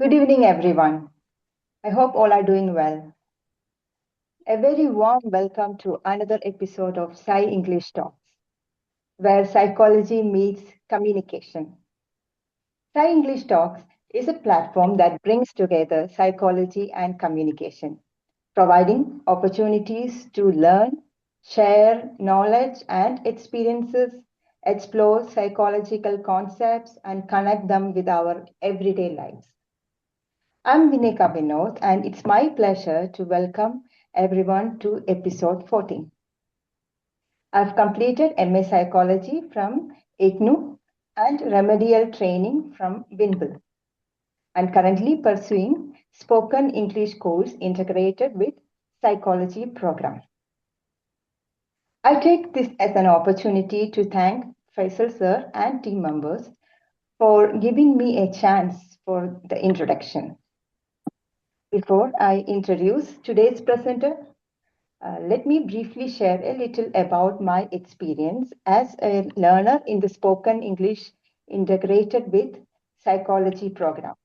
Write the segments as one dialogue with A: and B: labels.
A: Good evening, everyone. I hope all are doing well. A very warm welcome to another episode of Psy English Talks, where psychology meets communication. Psy English Talks is a platform that brings together psychology and communication, providing opportunities to learn, share knowledge and experiences, explore psychological concepts, and connect them with our everyday lives. I'm Vinika Vinod, and it's my pleasure to welcome everyone to episode 14. I've completed MA Psychology from IGNU and remedial training from WINBL, and currently pursuing spoken English course integrated with psychology program. I take this as an opportunity to thank Faisal sir and team members for giving me a chance for the introduction. Before I introduce today's presenter, let me briefly share a little about my experience as a learner in the spoken English integrated with psychology program.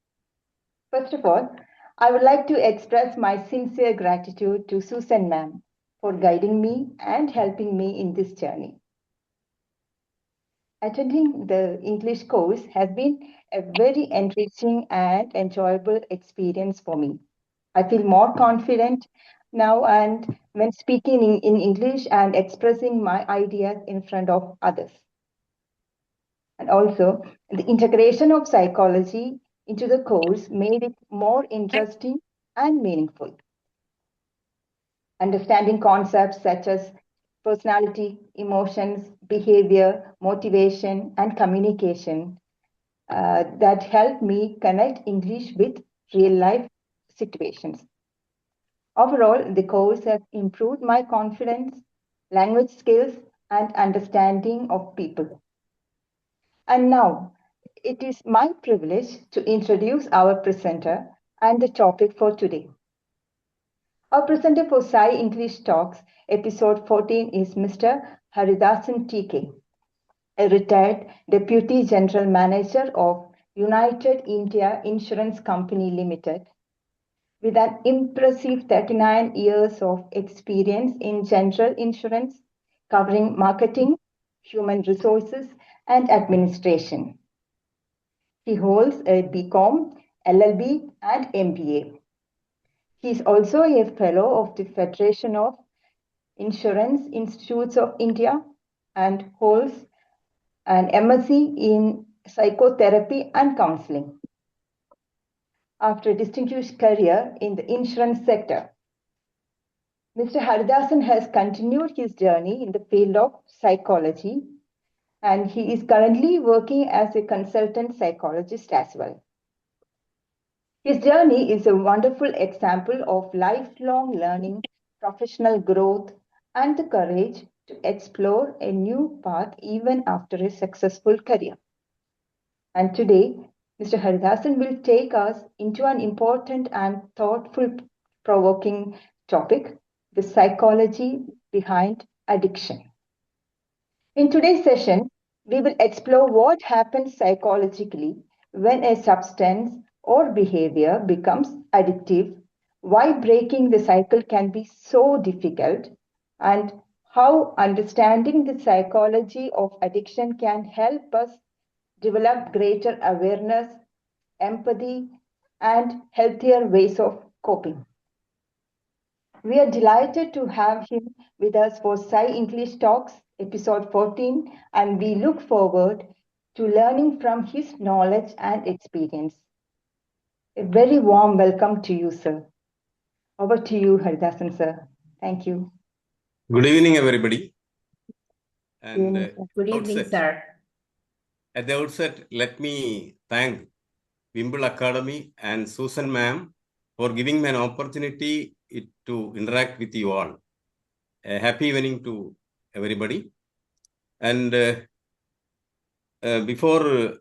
A: First of all, I would like to express my sincere gratitude to Susan ma'am for guiding me and helping me in this journey. Attending the English course has been a very enriching and enjoyable experience for me. I feel more confident now and when speaking in English and expressing my ideas in front of others. And also, the integration of psychology into the course made it more interesting and meaningful. Understanding concepts such as personality, emotions, behavior, motivation, and communication that helped me connect English with real life situations. Overall, the course has improved my confidence, language skills, and understanding of people. And now, it is my privilege to introduce our presenter and the topic for today. Our presenter for Sai English Talks, episode 14, is Mr. Haridasan TK, a retired Deputy General Manager of United India Insurance Company Limited, with an impressive 39 years of experience in general insurance, covering marketing, human resources, and administration. He holds a BCom, LLB, and MBA. He is also a fellow of the Federation of Insurance Institutes of India and holds an MSc in psychotherapy and counseling. After a distinguished career in the insurance sector, Mr. Haridasan has continued his journey in the field of psychology, and he is currently working as a consultant psychologist as well. His journey is a wonderful example of lifelong learning, professional growth, and the courage to explore a new path even after a successful career. And today, Mr. Haridasan will take us into an important and thoughtful provoking topic, the psychology behind addiction. In today's session, we will explore what happens psychologically when a substance or behavior becomes addictive, why breaking the cycle can be so difficult, and how understanding the psychology of addiction can help us develop greater awareness, empathy, and healthier ways of coping. We are delighted to have him with us for Sai English Talks, episode 14, and we look forward to learning from his knowledge and experience. A very warm welcome to you, sir. Over to you, Haridasan, sir. Thank you.
B: Good evening, everybody.
A: And
C: good evening, sir.
B: At the outset, let me thank WINBL Academy and Susan ma'am for giving me an opportunity to interact with you all. A happy evening to everybody. And before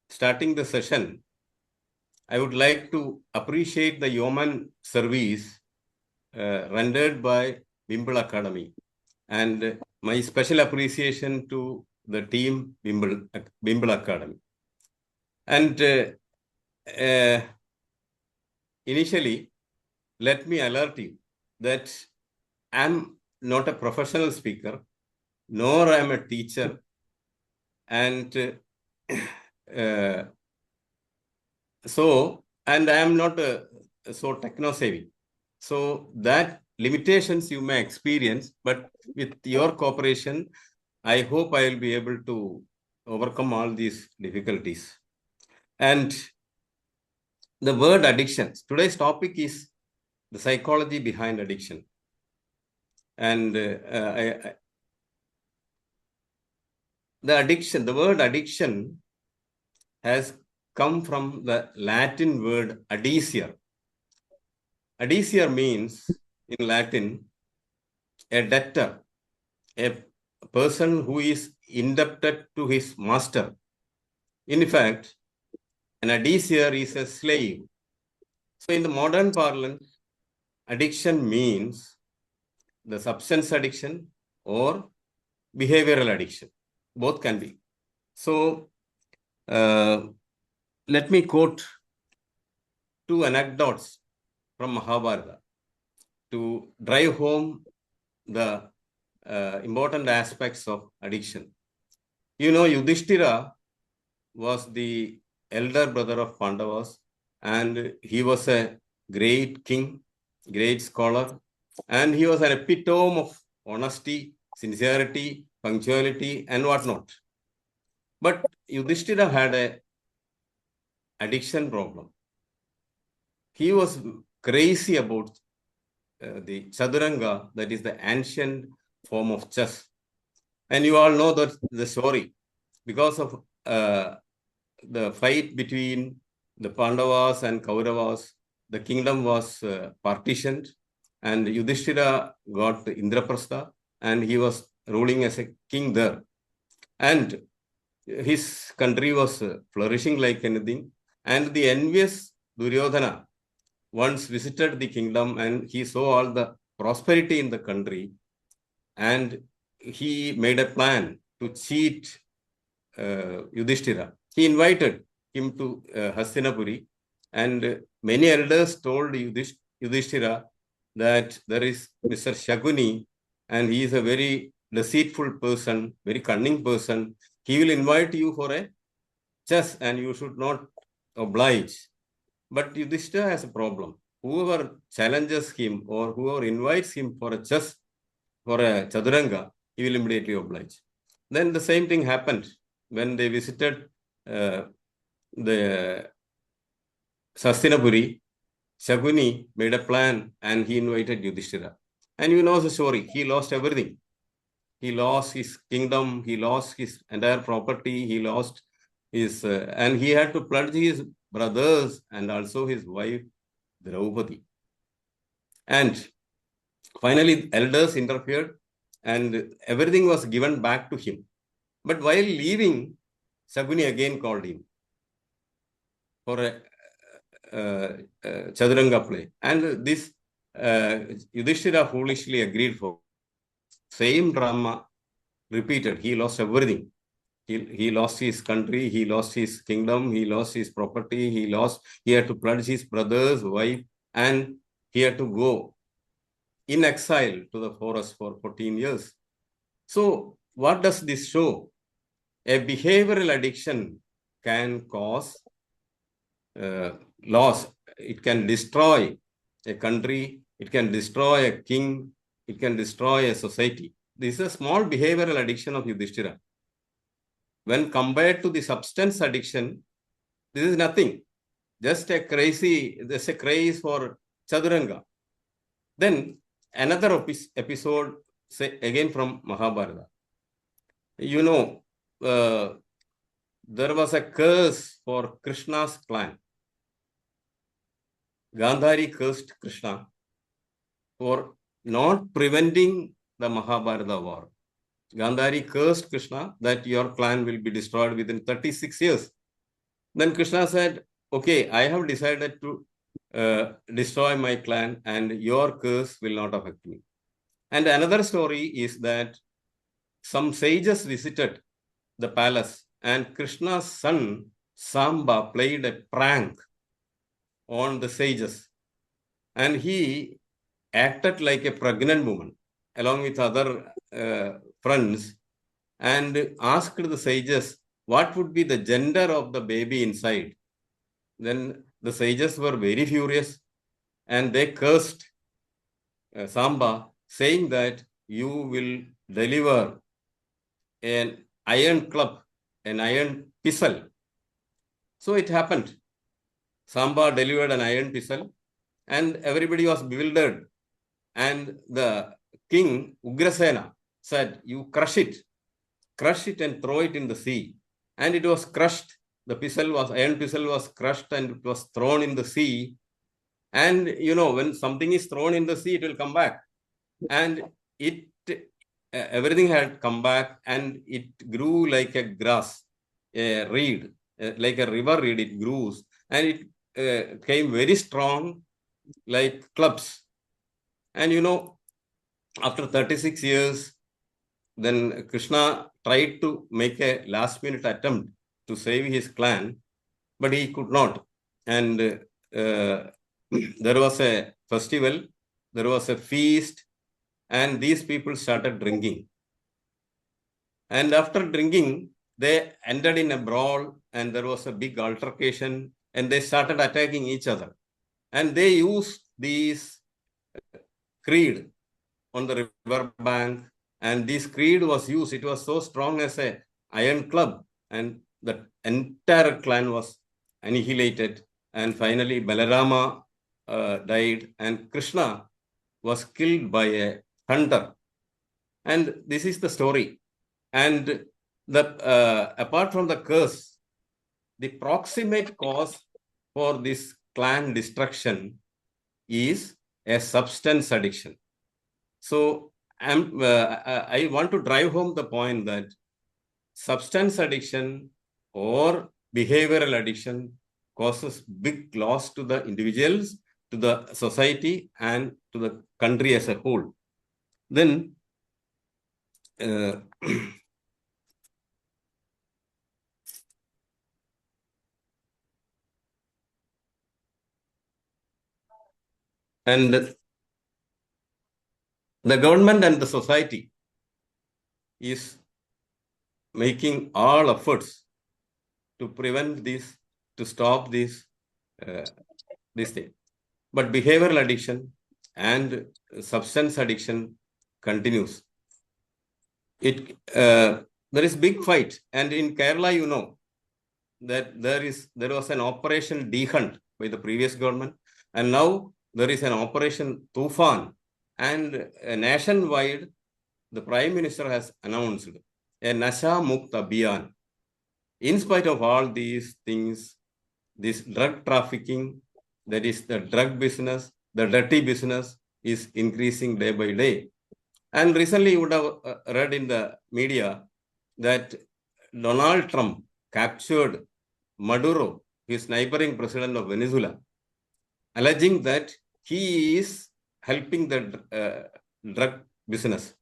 B: starting the session, I would like to appreciate the yeoman service rendered by WINBL Academy, and my special appreciation to the team WINBL Academy. And initially, let me alert you that I'm not a professional speaker, nor I'm a teacher, and and I'm not so techno-savvy. So that limitations you may experience, but with your cooperation, I hope I will be able to overcome all these difficulties. And the word addiction. Today's topic is the psychology behind addiction. And the word addiction has come from the Latin word adicier. Adicier means in Latin a debtor, a person who is indebted to his master. In fact, an adicier is a slave. So in the modern parlance, addiction means the substance addiction or behavioral addiction. Both can be. So let me quote two anecdotes from Mahabharata to drive home the important aspects of addiction. You know, Yudhishthira was the elder brother of Pandavas, and he was a great king, great scholar, and he was an epitome of honesty, sincerity, punctuality, and whatnot. But Yudhishthira had an addiction problem. He was crazy about the Chaturanga, that is the ancient form of chess. And you all know that the story. Because of the fight between the Pandavas and Kauravas, the kingdom was partitioned, and Yudhishthira got Indraprastha, and he was ruling as a king there. And his country was flourishing like anything. And the envious Duryodhana once visited the kingdom, and he saw all the prosperity in the country, and he made a plan to cheat Yudhishthira. He invited him to Hastinapuri, and many elders told Yudhishthira that there is Mr. Shaguni, and he is a very deceitful person, very cunning person. He will invite you for a chess, and you should not oblige. But Yudhishthira has a problem. Whoever challenges him or whoever invites him for a chess, for a Chaturanga, he will immediately oblige. Then the same thing happened when they visited the Hastinapuri. Shaguni made a plan and he invited Yudhishthira. And you know the story. He lost everything. He lost his kingdom. He lost his entire property. He lost his, and he had to pledge his brothers and also his wife, Draupadi. And finally, elders interfered and everything was given back to him. But while leaving, Shaguni again called him for a Chaturanga play. And this Yudhishthira foolishly agreed for. Same drama repeated. He lost everything. He lost his country, he lost his kingdom, he lost his property, he had to pledge his brother's wife, and he had to go in exile to the forest for 14 years. So what does this show? A behavioral addiction can cause loss. It can destroy a country, it can destroy a king, it can destroy a society. This is a small behavioral addiction of Yudhishthira. When compared to the substance addiction, this is nothing. Just a craze for Chaturanga. Then another episode, say again from Mahabharata. You know, there was a curse for Krishna's clan. Gandhari cursed Krishna for not preventing the Mahabharata war. Gandhari cursed Krishna that your clan will be destroyed within 36 years. Then Krishna said, okay, I have decided to destroy my clan and your curse will not affect me. And another story is that some sages visited the palace and Krishna's son Samba played a prank on the sages. and he acted like a pregnant woman along with other friends and asked the sages what would be the gender of the baby inside. Then the sages were very furious and they cursed Samba, saying that you will deliver an iron club, an iron pistol. So it happened. Samba delivered an iron pistol and everybody was bewildered. And the king, Ugrasena, said, you crush it and throw it in the sea. And it was crushed. The iron pistol was crushed and it was thrown in the sea. And when something is thrown in the sea, it will come back. And everything had come back and it grew like a grass, a reed, like a river reed, it grew. And it came very strong like clubs. And after 36 years, then Krishna tried to make a last minute attempt to save his clan, but he could not. And there was a festival, there was a feast, and these people started drinking. And after drinking, they ended in a brawl, and there was a big altercation, and they started attacking each other. And they used these creed on the river bank, and this creed was used. It was so strong as a iron club, and the entire clan was annihilated. And finally, Balarama died, and Krishna was killed by a hunter. And this is the story. And apart from the curse, the proximate cause for this clan destruction is a substance addiction. So I want to drive home the point that substance addiction or behavioral addiction causes big loss to the individuals, to the society, and to the country as a whole. Then and the government and the society is making all efforts to prevent this, to stop this thing. But behavioral addiction and substance addiction continues. There is big fight, and in Kerala, that there was an operation D-Hunt by the previous government, and now there is an operation Tufan, and nationwide, the Prime Minister has announced a Nasha Mukt Abhiyan. In spite of all these things, this drug trafficking, that is the drug business, the dirty business, is increasing day by day. And recently you would have read in the media that Donald Trump captured Maduro, his neighboring president of Venezuela, alleging that he is helping the drug business.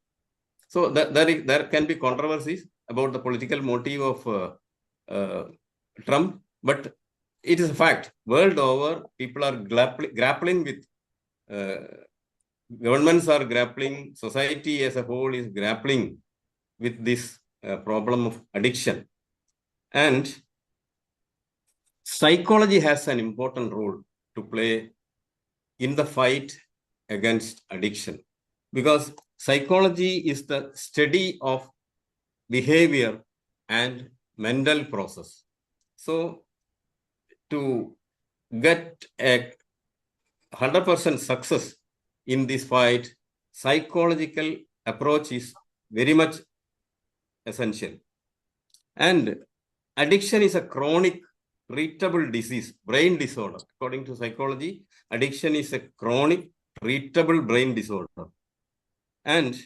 B: So there can be controversies about the political motive of Trump, but it is a fact. World over, people are grappling with, governments are grappling, society as a whole is grappling with this problem of addiction. And psychology has an important role to play in the fight against addiction, because psychology is the study of behavior and mental process. So to get a 100% success in this fight, psychological approach is very much essential. And addiction is a chronic treatable disease, brain disorder. According to psychology, addiction is a chronic treatable brain disorder. And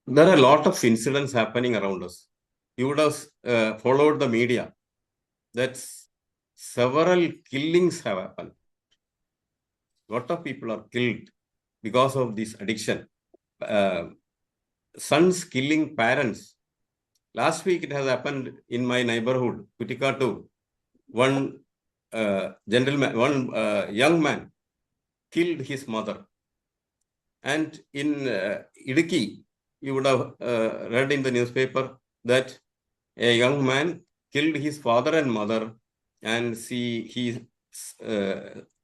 B: there are a lot of incidents happening around us. You would have followed the media that several killings have happened. A lot of people are killed because of this addiction. Sons killing parents. Last week it has happened in my neighborhood, Kutikatu. One gentleman, one young man killed his mother. And in Idiki, you would have read in the newspaper that a young man killed his father and mother, and he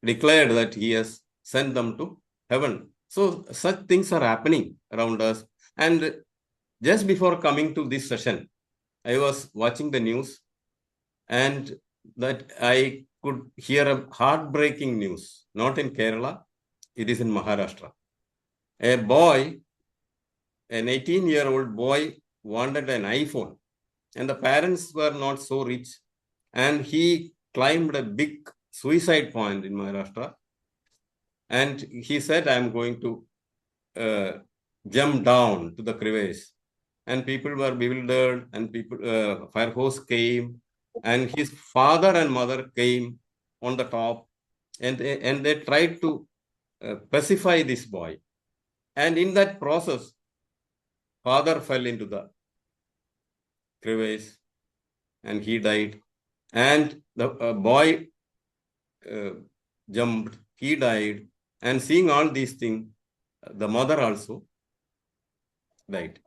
B: declared that he has sent them to heaven. So such things are happening around us. And just before coming to this session, I was watching the news, and that I could hear a heartbreaking news, not in Kerala, it is in Maharashtra. A boy, an 18-year-old boy, wanted an iPhone, and the parents were not so rich, and he climbed a big suicide point in Maharashtra, and he said, I'm going to jump down to the crevasse. And people were bewildered, and fire hose came, and his father and mother came on the top, and they tried to pacify this boy. And in that process, father fell into the crevasse and he died. And the boy jumped, he died. And seeing all these things, the mother also died.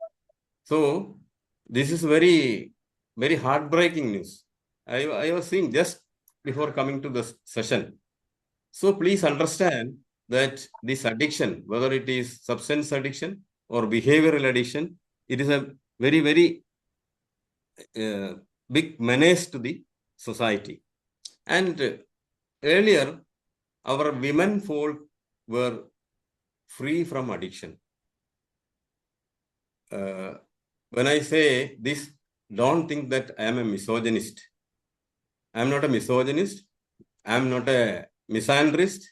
B: So this is very, very heartbreaking news. I was seeing just before coming to the session. So please understand that this addiction, whether it is substance addiction or behavioral addiction, it is a very, very big menace to the society. And earlier, our women folk were free from addiction. When I say this, don't think that I am a misogynist. I am not a misogynist. I am not a misandrist.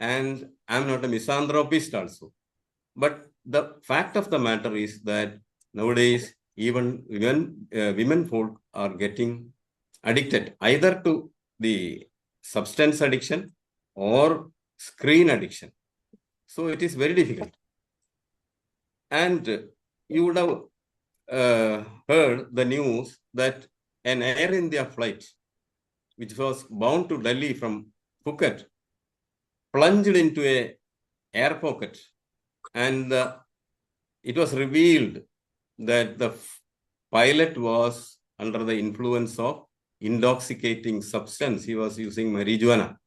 B: And I am not a misanthropist also. But the fact of the matter is that nowadays, even women folk are getting addicted either to the substance addiction or screen addiction. So it is very difficult. And you would have heard the news that an Air India flight, which was bound to Delhi from Phuket, plunged into a air pocket, and it was revealed that the pilot was under the influence of intoxicating substance. He was using marijuana.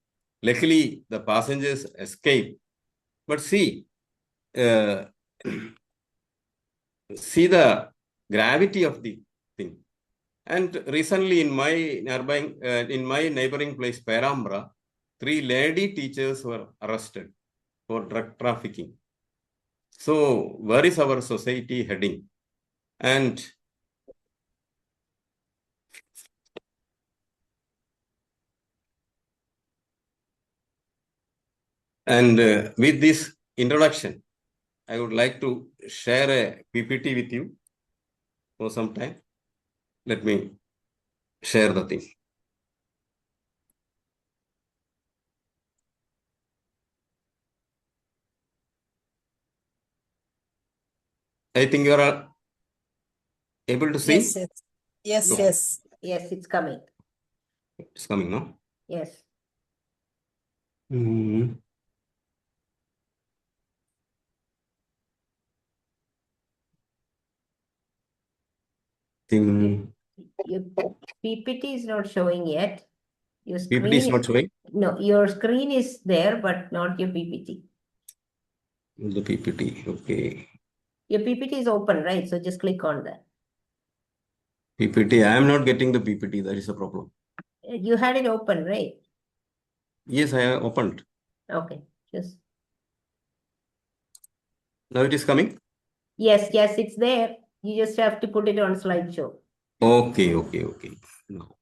B: Luckily, the passengers escaped. But see the gravity of the thing. And recently, in my neighboring place, Perambra, 3 lady teachers were arrested for drug trafficking. So where is our society heading? And with this introduction, I would like to share a PPT with you for some time. Let me share the thing. I think you are able to see?
C: Yes, yes, yes,
A: Yes.
C: yes.
A: Yes, it's coming.
B: It's coming, no?
A: Yes.
B: Thing.
A: Your PPT is not showing yet. Your
B: PPT is
A: screen
B: not showing?
A: No, your screen is there, but not your PPT.
B: The PPT, okay.
A: Your PPT is open, right? So just click on that.
B: PPT, I am not getting the PPT. That is a problem.
A: You had it open, right?
B: Yes, I have opened.
A: Okay, just.
B: Now it is coming?
A: Yes, it's there. You just have to put it on slideshow.
B: Okay. Now,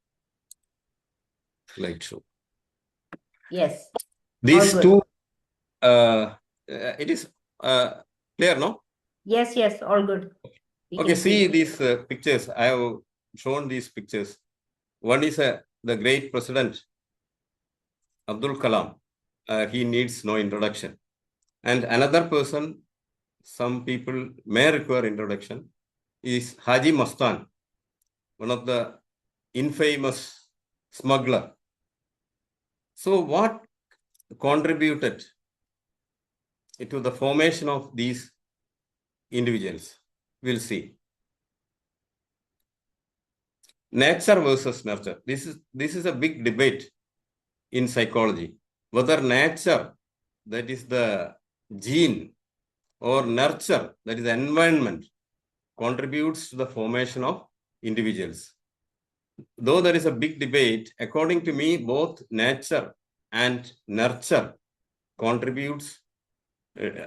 B: slideshow.
A: Yes.
B: These
A: All
B: two,
A: good.
B: it is clear, no?
A: Yes, all good. We
B: Okay,
A: can
B: see these pictures. I have shown these pictures. One is the great president, Abdul Kalam. He needs no introduction. And another person, some people may require introduction, is Haji Mastan, one of the infamous smuggler. So what contributed to the formation of these individuals? We'll see. Nature versus nurture. This is a big debate in psychology. Whether nature, that is the gene, or nurture, that is the environment, contributes to the formation of individuals. Though there is a big debate, according to me, both nature and nurture contributes,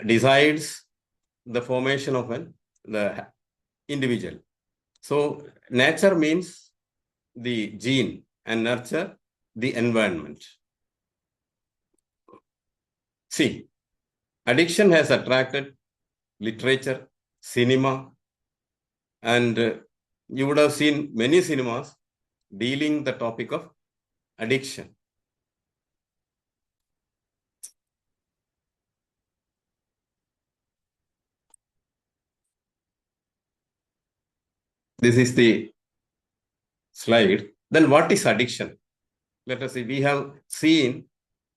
B: decides the formation of the individual. So nature means the gene and nurture the environment. See, addiction has attracted literature, cinema, and you would have seen many cinemas dealing the topic of addiction. This is the slide. Then what is addiction? Let us see. We have seen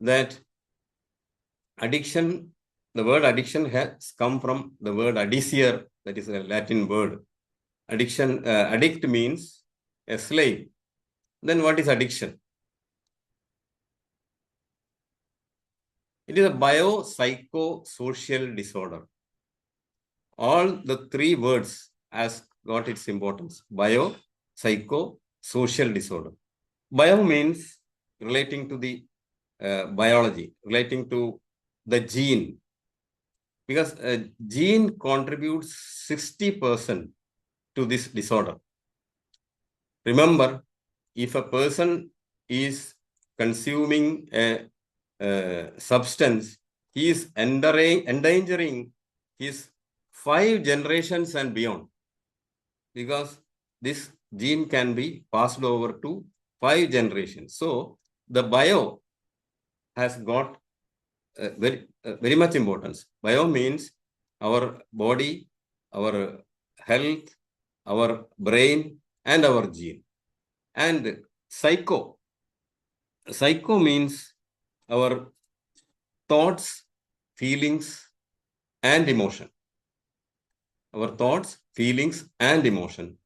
B: that addiction, the word addiction has come from the word addicere, that is a Latin word. Addiction, addict means a slave. Then what is addiction? It is a biopsychosocial disorder. All the three words has got its importance. Biopsychosocial disorder. Bio means relating to the biology, relating to the gene. Because a gene contributes 60% to this disorder. Remember, if a person is consuming a substance, he is endangering his 5 generations and beyond, because this gene can be passed over to 5 generations. So the bio has got very much importance. Bio means our body, our health, our brain, and our gene. And psycho means our thoughts, feelings, and emotion. Our thoughts, feelings, and emotion.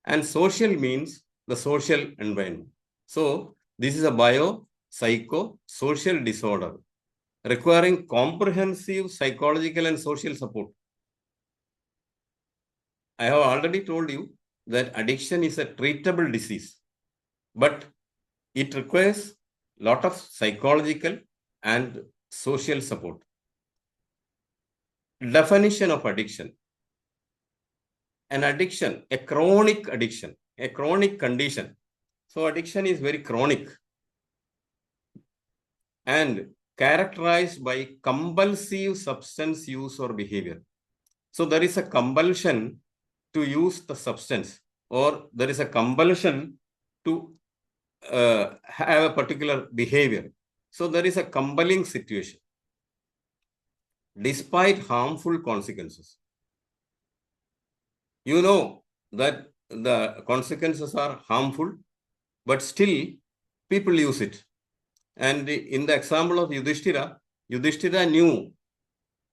B: And social means the social environment. So this is a biopsychosocial disorder requiring comprehensive psychological and social support. I have already told you that addiction is a treatable disease, but it requires a lot of psychological and social support. Definition of addiction. An addiction, a chronic addiction, a chronic condition. So addiction is very chronic and characterized by compulsive substance use or behavior. So there is a compulsion to use the substance, or there is a compulsion to have a particular behavior. So there is a compelling situation, despite harmful consequences. You know that the consequences are harmful, but still people use it. And in the example of Yudhishthira, Yudhishthira knew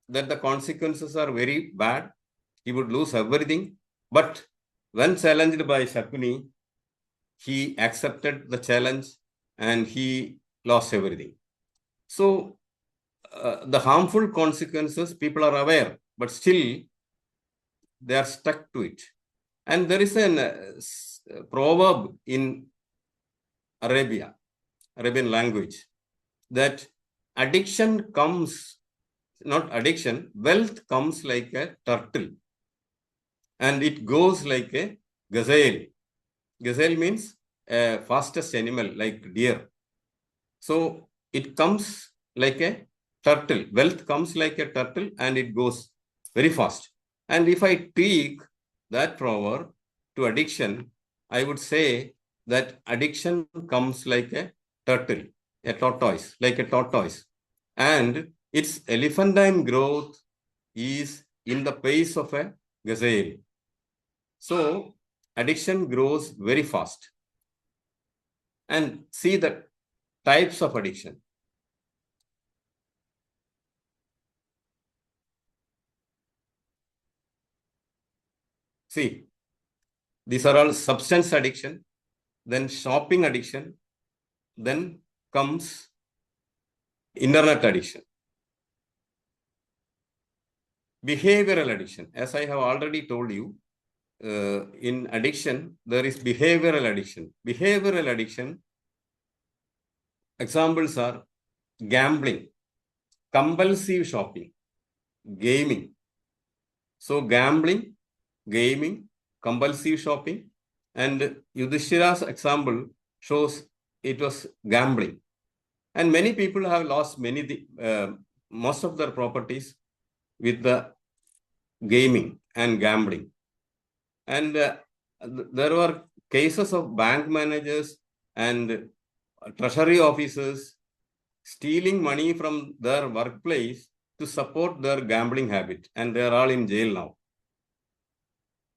B: that the consequences are very bad. He would lose everything. But when challenged by Shakuni, he accepted the challenge and he lost everything. So the harmful consequences, people are aware, but still they are stuck to it. And there is a proverb in Arabian language, that addiction comes, not addiction, wealth comes like a turtle and it goes like a gazelle. Gazelle means a fastest animal like deer. So it comes like a turtle. Wealth comes like a turtle and it goes very fast. And if I tweak that proverb to addiction, I would say that addiction comes like a turtle, a tortoise, like a tortoise. And its elephantine growth is in the pace of a gazelle. So addiction grows very fast. And see that types of addiction. See, these are all substance addiction, then shopping addiction, then comes internet addiction. Behavioral addiction, as I have already told you, in addiction, there is behavioral addiction. Behavioral addiction, examples are gambling, compulsive shopping, gaming. So gambling, gaming, compulsive shopping, and Yudhishthira's example shows it was gambling. And many people have lost most of their properties with the gaming and gambling. And there were cases of bank managers and treasury officers stealing money from their workplace to support their gambling habit, and they are all in jail now.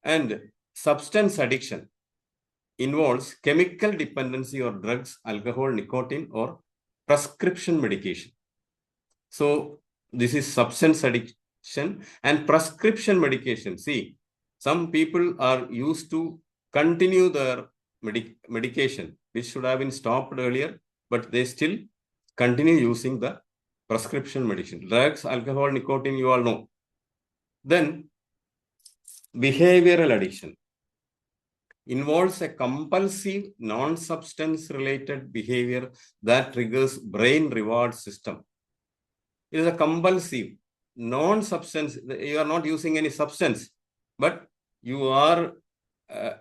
B: And substance addiction involves chemical dependency or drugs, alcohol, nicotine, or prescription medication. So this is substance addiction and prescription medication. See, some people are used to continue their medication, which should have been stopped earlier, but they still continue using the prescription medication. Drugs, alcohol, nicotine, you all know. Then behavioral addiction involves a compulsive non-substance related behavior that triggers brain reward system. It is a compulsive non-substance. You are not using any substance, but you are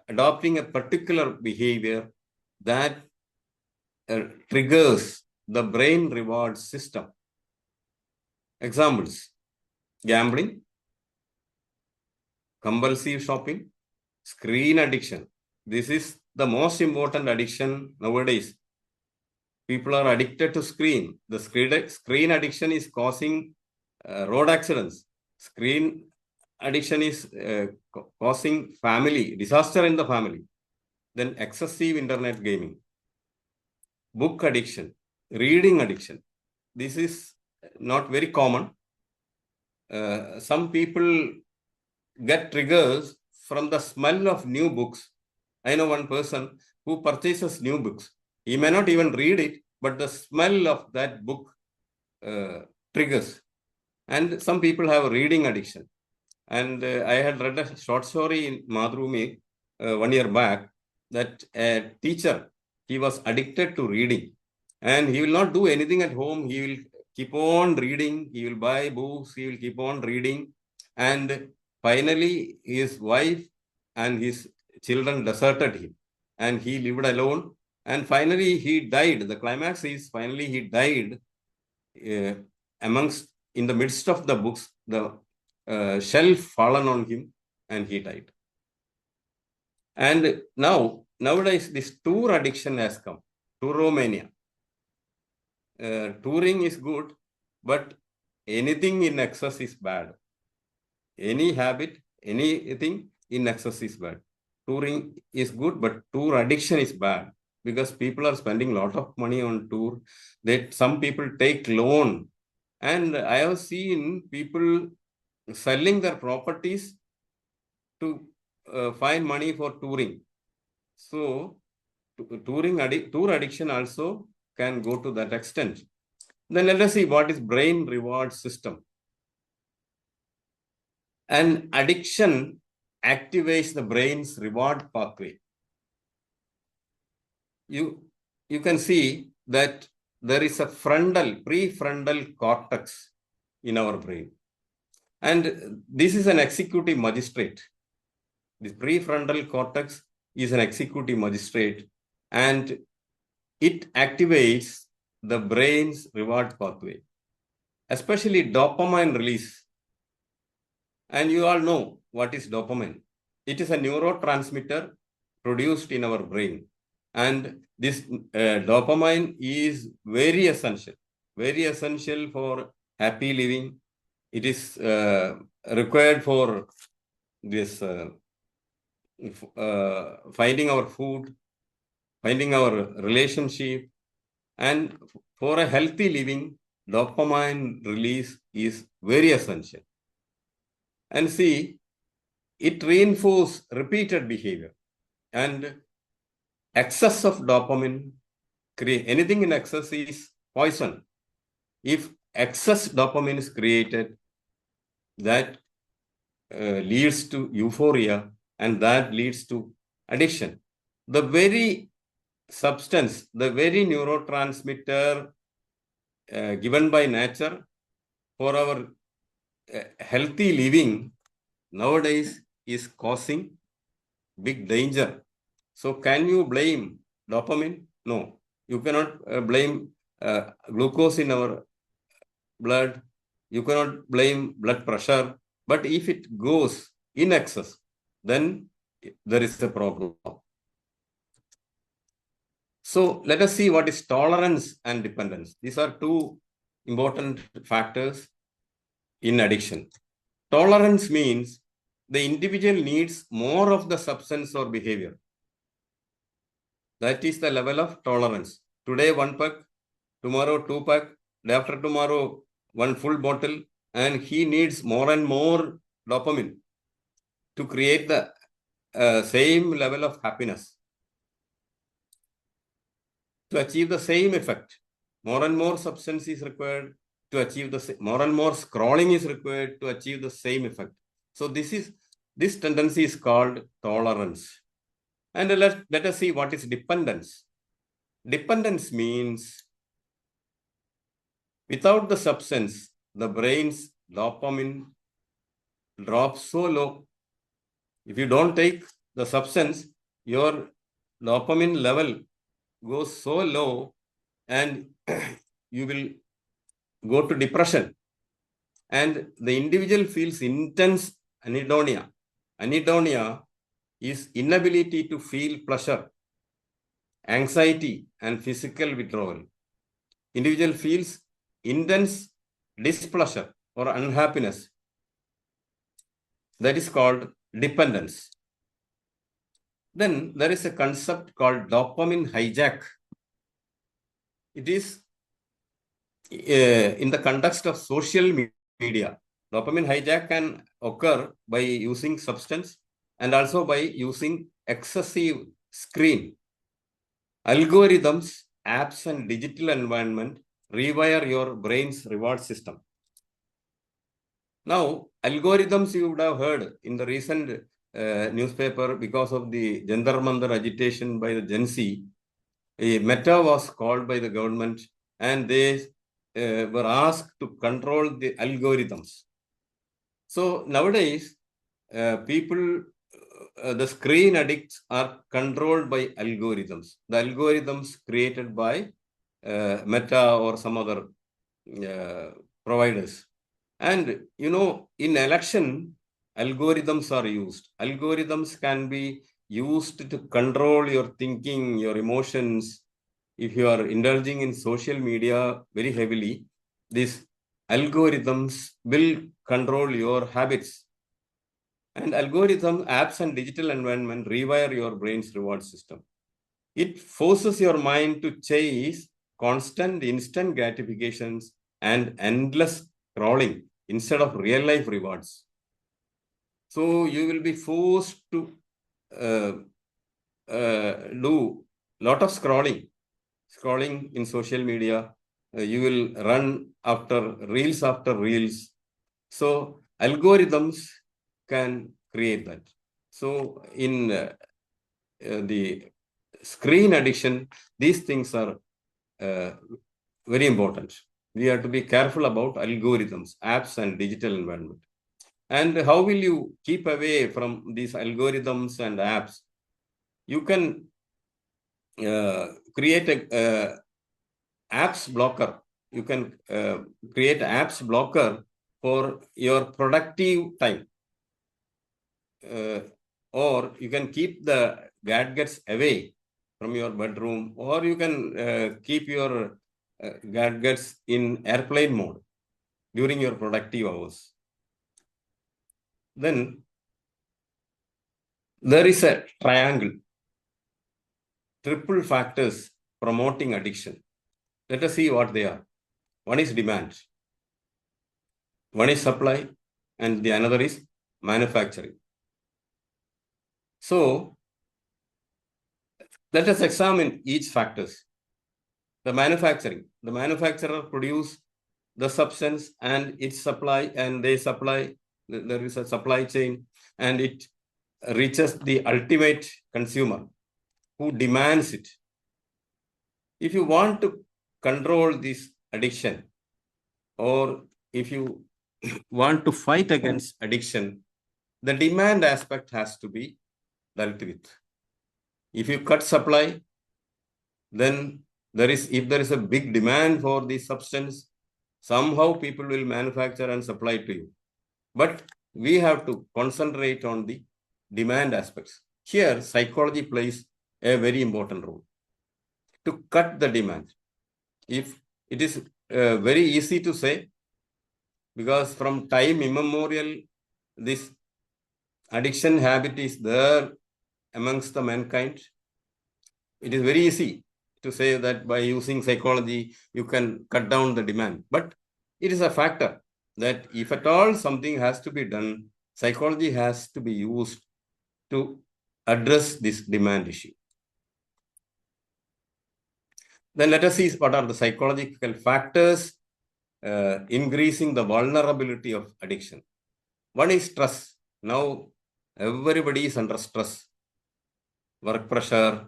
B: adopting a particular behavior that triggers the brain reward system. Examples: gambling, compulsive shopping, screen addiction. This is the most important addiction nowadays. People are addicted to screen. The screen addiction is causing road accidents. Screen addiction is causing disaster in the family. Then excessive internet gaming. Book addiction, reading addiction. This is not very common. Some people get triggers from the smell of new books. I know one person who purchases new books. He may not even read it, but the smell of that book triggers. And some people have a reading addiction. And I had read a short story in Madhrumi 1 year back that a teacher, he was addicted to reading. And he will not do anything at home. He will keep on reading. He will buy books. He will keep on reading. And finally, his wife and his children deserted him. And he lived alone. And finally, he died. The climax is finally he died in the midst of the books. The shelf fallen on him and he died. And nowadays, this tour addiction has come. Touromania. Touring is good, but anything in excess is bad. Any habit, anything in excess is bad. Touring is good, but tour addiction is bad because people are spending a lot of money on tour. Some people take loan. And I have seen people selling their properties to find money for touring. So tour addiction also can go to that extent. Then let us see what is brain reward system. An addiction activates the brain's reward pathway. You can see that there is a prefrontal cortex in our brain. And this is an executive magistrate. This prefrontal cortex is an executive magistrate, and it activates the brain's reward pathway, especially dopamine release. And you all know what is dopamine. It is a neurotransmitter produced in our brain. And this dopamine is very essential for happy living. It is required for this finding our food, finding our relationship, And for a healthy living, dopamine release is very essential. And see, it reinforces repeated behavior. And excess of dopamine, anything in excess is poison. If excess dopamine is created, that leads to euphoria, and that leads to addiction. The very substance, the very neurotransmitter given by nature for our healthy living nowadays is causing big danger. So can you blame dopamine? No, you cannot blame glucose in our blood. You cannot blame blood pressure. But if it goes in excess, then there is a problem. So let us see what is tolerance and dependence. These are two important factors in addiction. Tolerance means the individual needs more of the substance or behavior. That is the level of tolerance. Today 1 pack, tomorrow 2 pack, day after tomorrow 1 full bottle, and he needs more and more dopamine to create the same level of happiness. To achieve the same effect, more and more substance is required to achieve the more and more scrolling is required to achieve the same effect. So this tendency is called tolerance. And let us see what is dependence. Dependence means without the substance, the brain's dopamine drops so low. If you don't take the substance, your dopamine level goes so low and you will go to depression. And the individual feels intense anhedonia. Anhedonia is inability to feel pleasure, anxiety, and physical withdrawal. Individual feels intense displeasure or unhappiness. That is called dependence. Then there is a concept called dopamine hijack. It is in the context of social media. Dopamine hijack can occur by using substance and also by using excessive screen. Algorithms, apps, and digital environment rewire your brain's reward system. Now, algorithms you would have heard in the recent newspaper because of the Jantar Mantar agitation by the Gen Z. Meta was called by the government and they were asked to control the algorithms. So nowadays, people, the screen addicts are controlled by algorithms. The algorithms created by Meta or some other providers. And, you know, in election, algorithms are used. Algorithms can be used to control your thinking, your emotions. If you are indulging in social media very heavily, these algorithms will control your habits. And algorithm, apps, and digital environment rewire your brain's reward system. It forces your mind to chase constant instant gratifications and endless scrolling instead of real life rewards. So you will be forced to do a lot of scrolling in social media. You will run after reels. So algorithms can create that. So in the screen addiction, these things are very important. We have to be careful about algorithms, apps, and digital environment. And how will you keep away from these algorithms and apps? You can create a apps blocker. You can create apps blocker for your productive time. Or you can keep the gadgets away from your bedroom, or you can keep your gadgets in airplane mode during your productive hours. Then there is a triangle, triple factors promoting addiction. Let us see what they are. One is demand, one is supply, and the another is manufacturing. So let us examine each factors. The manufacturer produce the substance and its supply, and they supply, there is a supply chain, and it reaches the ultimate consumer who demands it. If you want to control this addiction, or if you want to fight against addiction, the demand aspect has to be dealt with. If you cut supply, then if there is a big demand for this substance, somehow people will manufacture and supply to you. But we have to concentrate on the demand aspects. Here, psychology plays a very important role to cut the demand. If it is very easy to say, because from time immemorial, this addiction habit is there amongst the mankind. It is very easy to say that by using psychology, you can cut down the demand. But it is a factor that if at all something has to be done, psychology has to be used to address this demand issue. Then let us see what are the psychological factors increasing the vulnerability of addiction. One is stress. Now, everybody is under stress. Work pressure,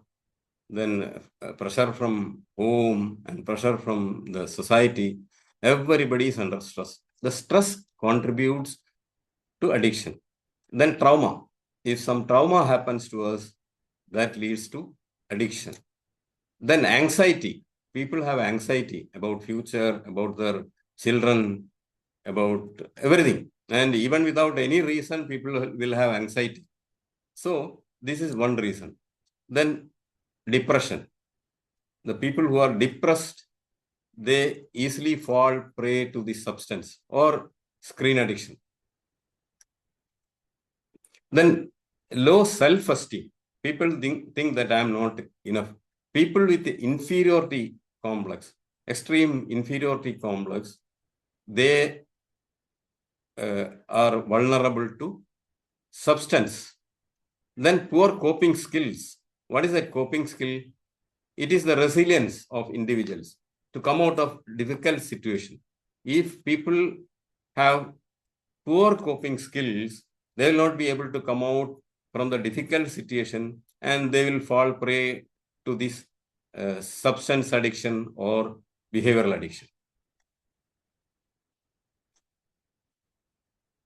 B: then pressure from home and pressure from the society. Everybody is under stress. The stress contributes to addiction. Then trauma. If some trauma happens to us, that leads to addiction. Then anxiety. People have anxiety about future, about their children, about everything. And even without any reason, people will have anxiety. So this is one reason. Then depression. The people who are depressed, they easily fall prey to this substance or screen addiction. Then low self-esteem. People think that I am not enough. People with inferiority complex, extreme inferiority complex, they are vulnerable to substance. Then poor coping skills. What is that coping skill? It is the resilience of individuals to come out of difficult situation. If people have poor coping skills, they will not be able to come out from the difficult situation, and they will fall prey to this substance addiction or behavioral addiction.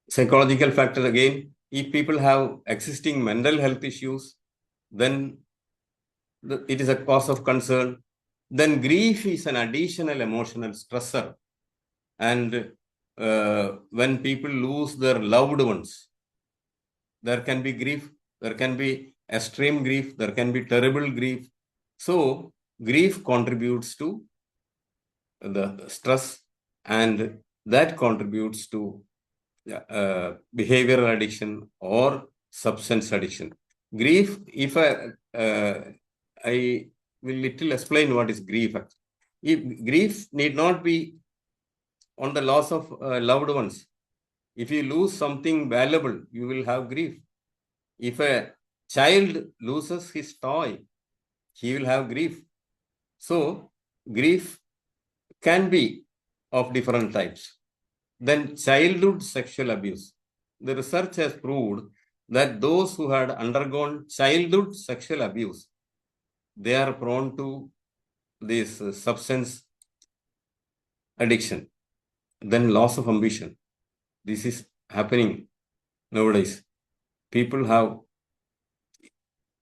B: Psychological factors again, if people have existing mental health issues, then it is a cause of concern. Then grief is an additional emotional stressor. And when people lose their loved ones, there can be grief, there can be extreme grief, there can be terrible grief. So grief contributes to the stress, and that contributes to behavioral addiction or substance addiction. Grief, if I will little explain what is grief. If grief need not be on the loss of loved ones. If you lose something valuable, you will have grief. If a child loses his toy, he will have grief. So grief can be of different types. Then childhood sexual abuse. The research has proved that those who had undergone childhood sexual abuse, they are prone to this substance addiction. Then loss of ambition. This is happening nowadays. People have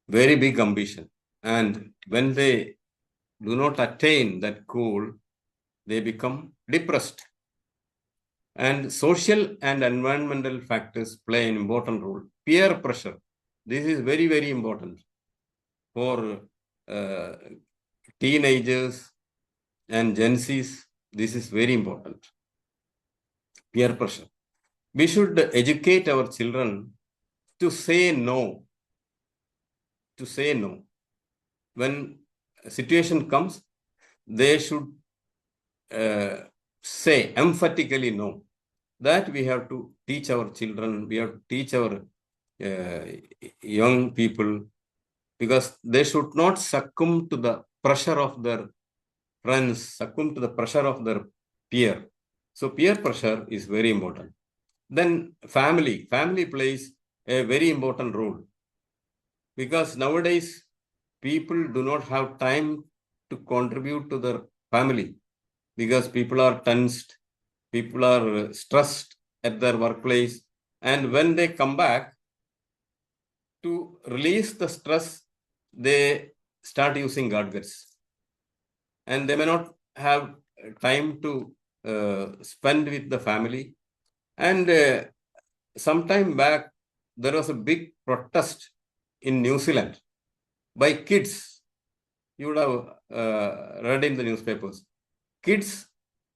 B: very big ambition, and when they do not attain that goal, they become depressed. And social and environmental factors play an important role. Peer pressure. This is very, very important for teenagers and Gen Zs. This is very important. Peer pressure. We should educate our children to say no. To say no. When a situation comes, they should say emphatically no. That we have to teach our children, we have to teach our young people, because they should not succumb to the pressure of their friends, succumb to the pressure of their peer. So peer pressure is very important. Then family plays a very important role, because nowadays people do not have time to contribute to their family, because people are tensed, people are stressed at their workplace, and when they come back to release the stress, they start using gadgets, and they may not have time to spend with the family. And some time back, there was a big protest in New Zealand by kids. You would have read in the newspapers. Kids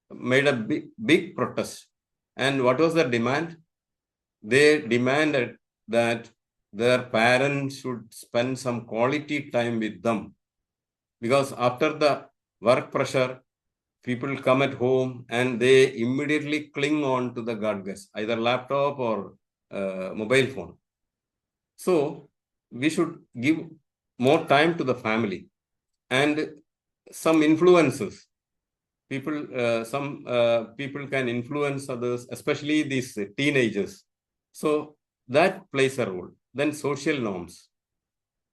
B: made a big protest. And what was their demand? They demanded that their parents should spend some quality time with them. Because after the work pressure, people come at home and they immediately cling on to the gadgets, either laptop or mobile phone. So we should give more time to the family. And some influences, some people can influence others, especially these teenagers. So that plays a role. Then social norms.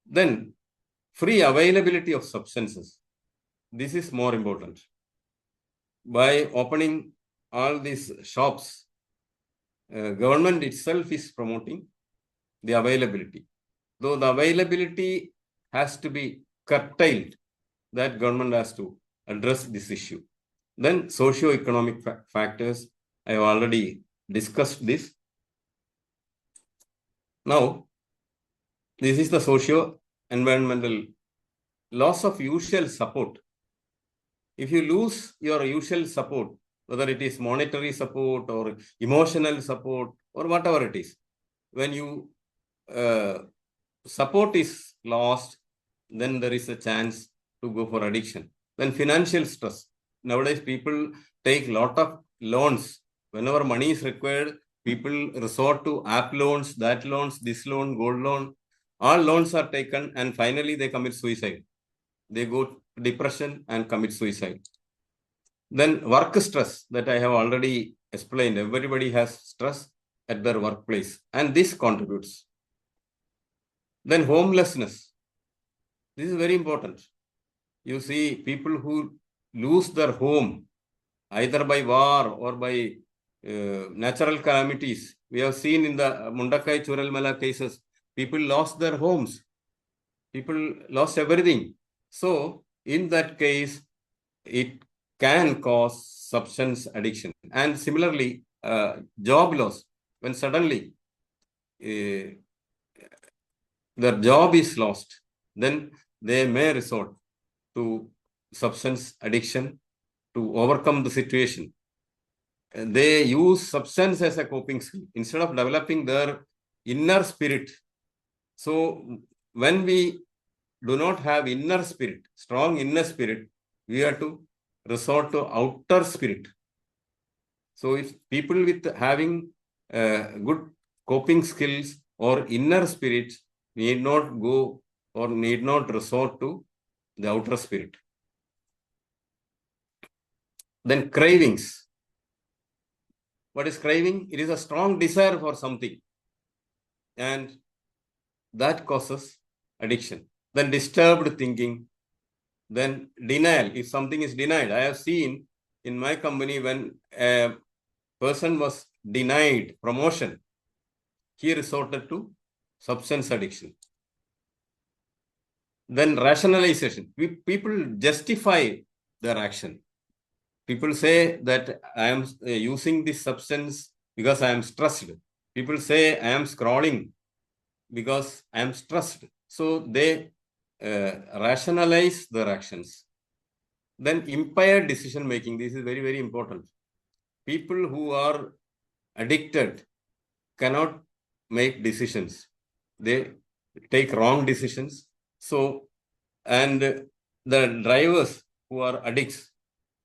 B: Then free availability of substances. This is more important. By opening all these shops, government itself is promoting the availability. Though the availability has to be curtailed, that government has to address this issue. Then socio-economic factors, I have already discussed this. Now, this is the socio-environmental loss of usual support. If you lose your usual support, whether it is monetary support or emotional support or whatever it is, when you support is lost, then there is a chance to go for addiction. Then financial stress. Nowadays, people take a lot of loans. Whenever money is required, people resort to app loans, that loans, this loan, gold loan. All loans are taken and finally they commit suicide. They go to depression and commit suicide. Then work stress that I have already explained. Everybody has stress at their workplace and this contributes. Then homelessness. This is very important. You see people who lose their home either by war or by natural calamities. We have seen in the Mundakai Churalmala cases, people lost their homes. People lost everything. So in that case, it can cause substance addiction. And similarly, job loss, when suddenly their job is lost, then they may resort to substance addiction to overcome the situation. They use substance as a coping skill instead of developing their inner spirit. So when we do not have inner spirit, strong inner spirit, we have to resort to outer spirit. So if people with having good coping skills or inner spirit need not go or need not resort to the outer spirit. Then cravings. What is craving? It is a strong desire for something. And that causes addiction. Then disturbed thinking. Then denial. If something is denied, I have seen in my company when a person was denied promotion, he resorted to substance addiction. Then rationalization. People justify their action. People say that I am using this substance because I am stressed. People say I am scrolling because I am stressed. So they rationalize their actions. Then impaired decision making. This is very, very important. People who are addicted cannot make decisions. They take wrong decisions. So, and the drivers who are addicts,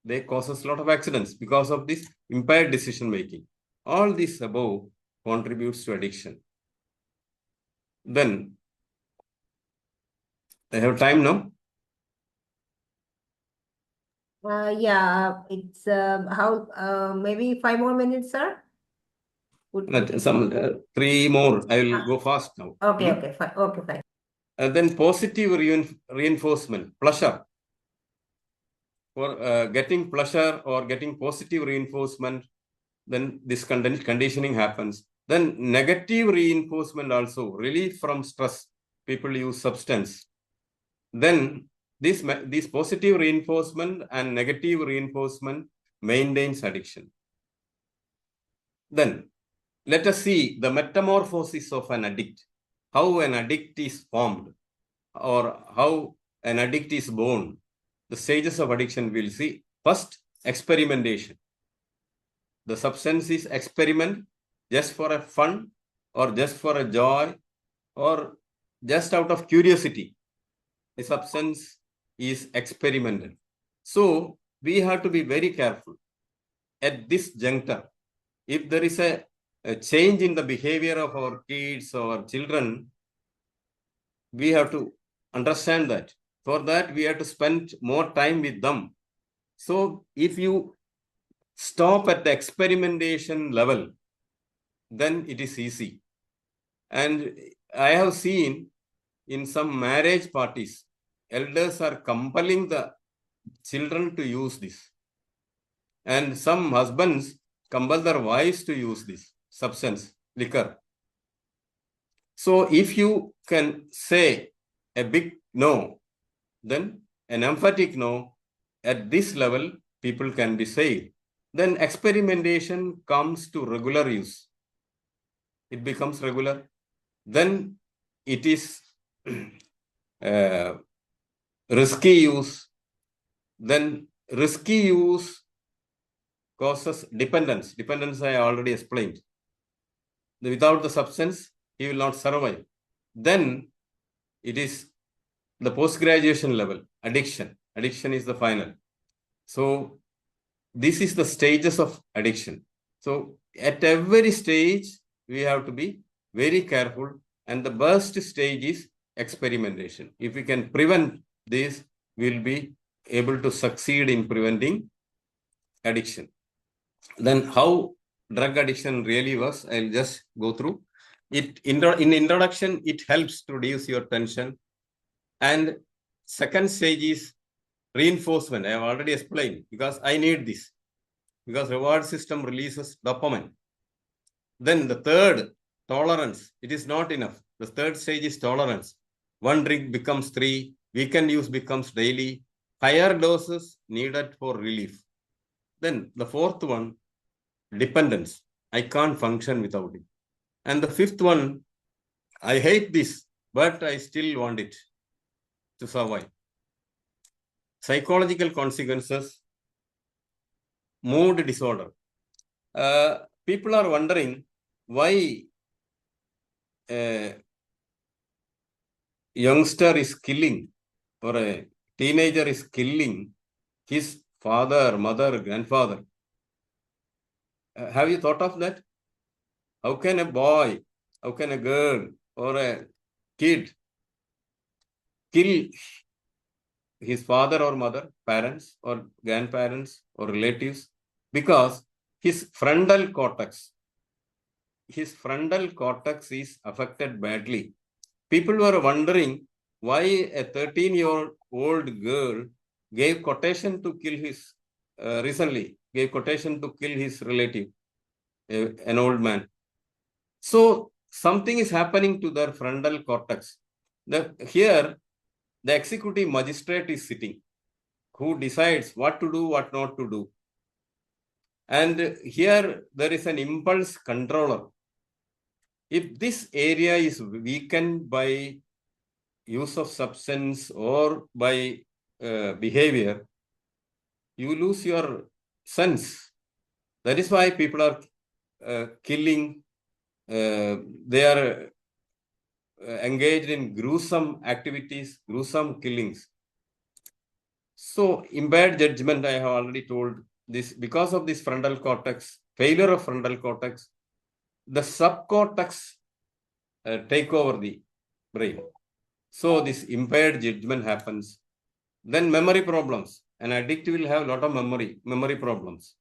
B: they causes a lot of accidents because of this impaired decision making. All this above contributes to addiction. Then, I have time now.
C: Yeah, it's maybe 5 more minutes, sir.
B: Some 3 more. I will go fast now.
C: Okay, fine. Okay, fine.
B: Then positive reinforcement, pleasure. For getting pleasure or getting positive reinforcement, then this conditioning happens. Then negative reinforcement also, relief from stress. People use substance. Then this positive reinforcement and negative reinforcement maintains addiction. Then let us see the metamorphosis of an addict, how an addict is formed or how an addict is born. The stages of addiction we'll see. First, experimentation. The substance is experiment just for a fun or just for a joy or just out of curiosity. The substance is experimental. So we have to be very careful at this juncture. If there is a change in the behavior of our kids or children, we have to understand that. For that, we have to spend more time with them. So if you stop at the experimentation level, then it is easy. And I have seen in some marriage parties, elders are compelling the children to use this. And some husbands compel their wives to use this substance, liquor. So if you can say a big no, then an emphatic no, at this level, people can be saved. Then experimentation comes to regular use. It becomes regular. Then it is risky use. Then risky use causes dependence. Dependence I already explained. Without the substance, he will not survive. Then it is the post-graduation level, addiction. Addiction is the final. So this is the stages of addiction. So at every stage, we have to be very careful. And the best stage is experimentation. If we can prevent this, we'll be able to succeed in preventing addiction. Then how drug addiction really works, I'll just go through. In introduction, it helps to reduce your tension. And second stage is reinforcement. I have already explained because I need this. Because reward system releases dopamine. Then the third, tolerance. It is not enough. The third stage is tolerance. 1 drink becomes 3. Weekend use becomes daily. Higher doses needed for relief. Then the fourth one, dependence. I can't function without it. And the fifth one, I hate this, but I still want it to survive. Psychological consequences, mood disorder. People are wondering why a youngster is killing or a teenager is killing his father, mother, grandfather. Have you thought of that? How can a boy, how can a girl or a kid kill his father or mother, parents or grandparents or relatives? Because his frontal cortex is affected badly. People were wondering why a 13-year-old girl gave quotation to kill his, recently gave quotation to kill his relative, an old man. So something is happening to their frontal cortex. Here, the executive magistrate is sitting, who decides what to do, what not to do. And here, there is an impulse controller. If this area is weakened by use of substance or by behavior, you lose your sense. That is why people are killing. They are engaged in gruesome activities, gruesome killings. So impaired judgment, I have already told this, because of this frontal cortex, failure of frontal cortex, the subcortex take over the brain. So this impaired judgment happens. Then memory problems. An addict will have a lot of memory problems.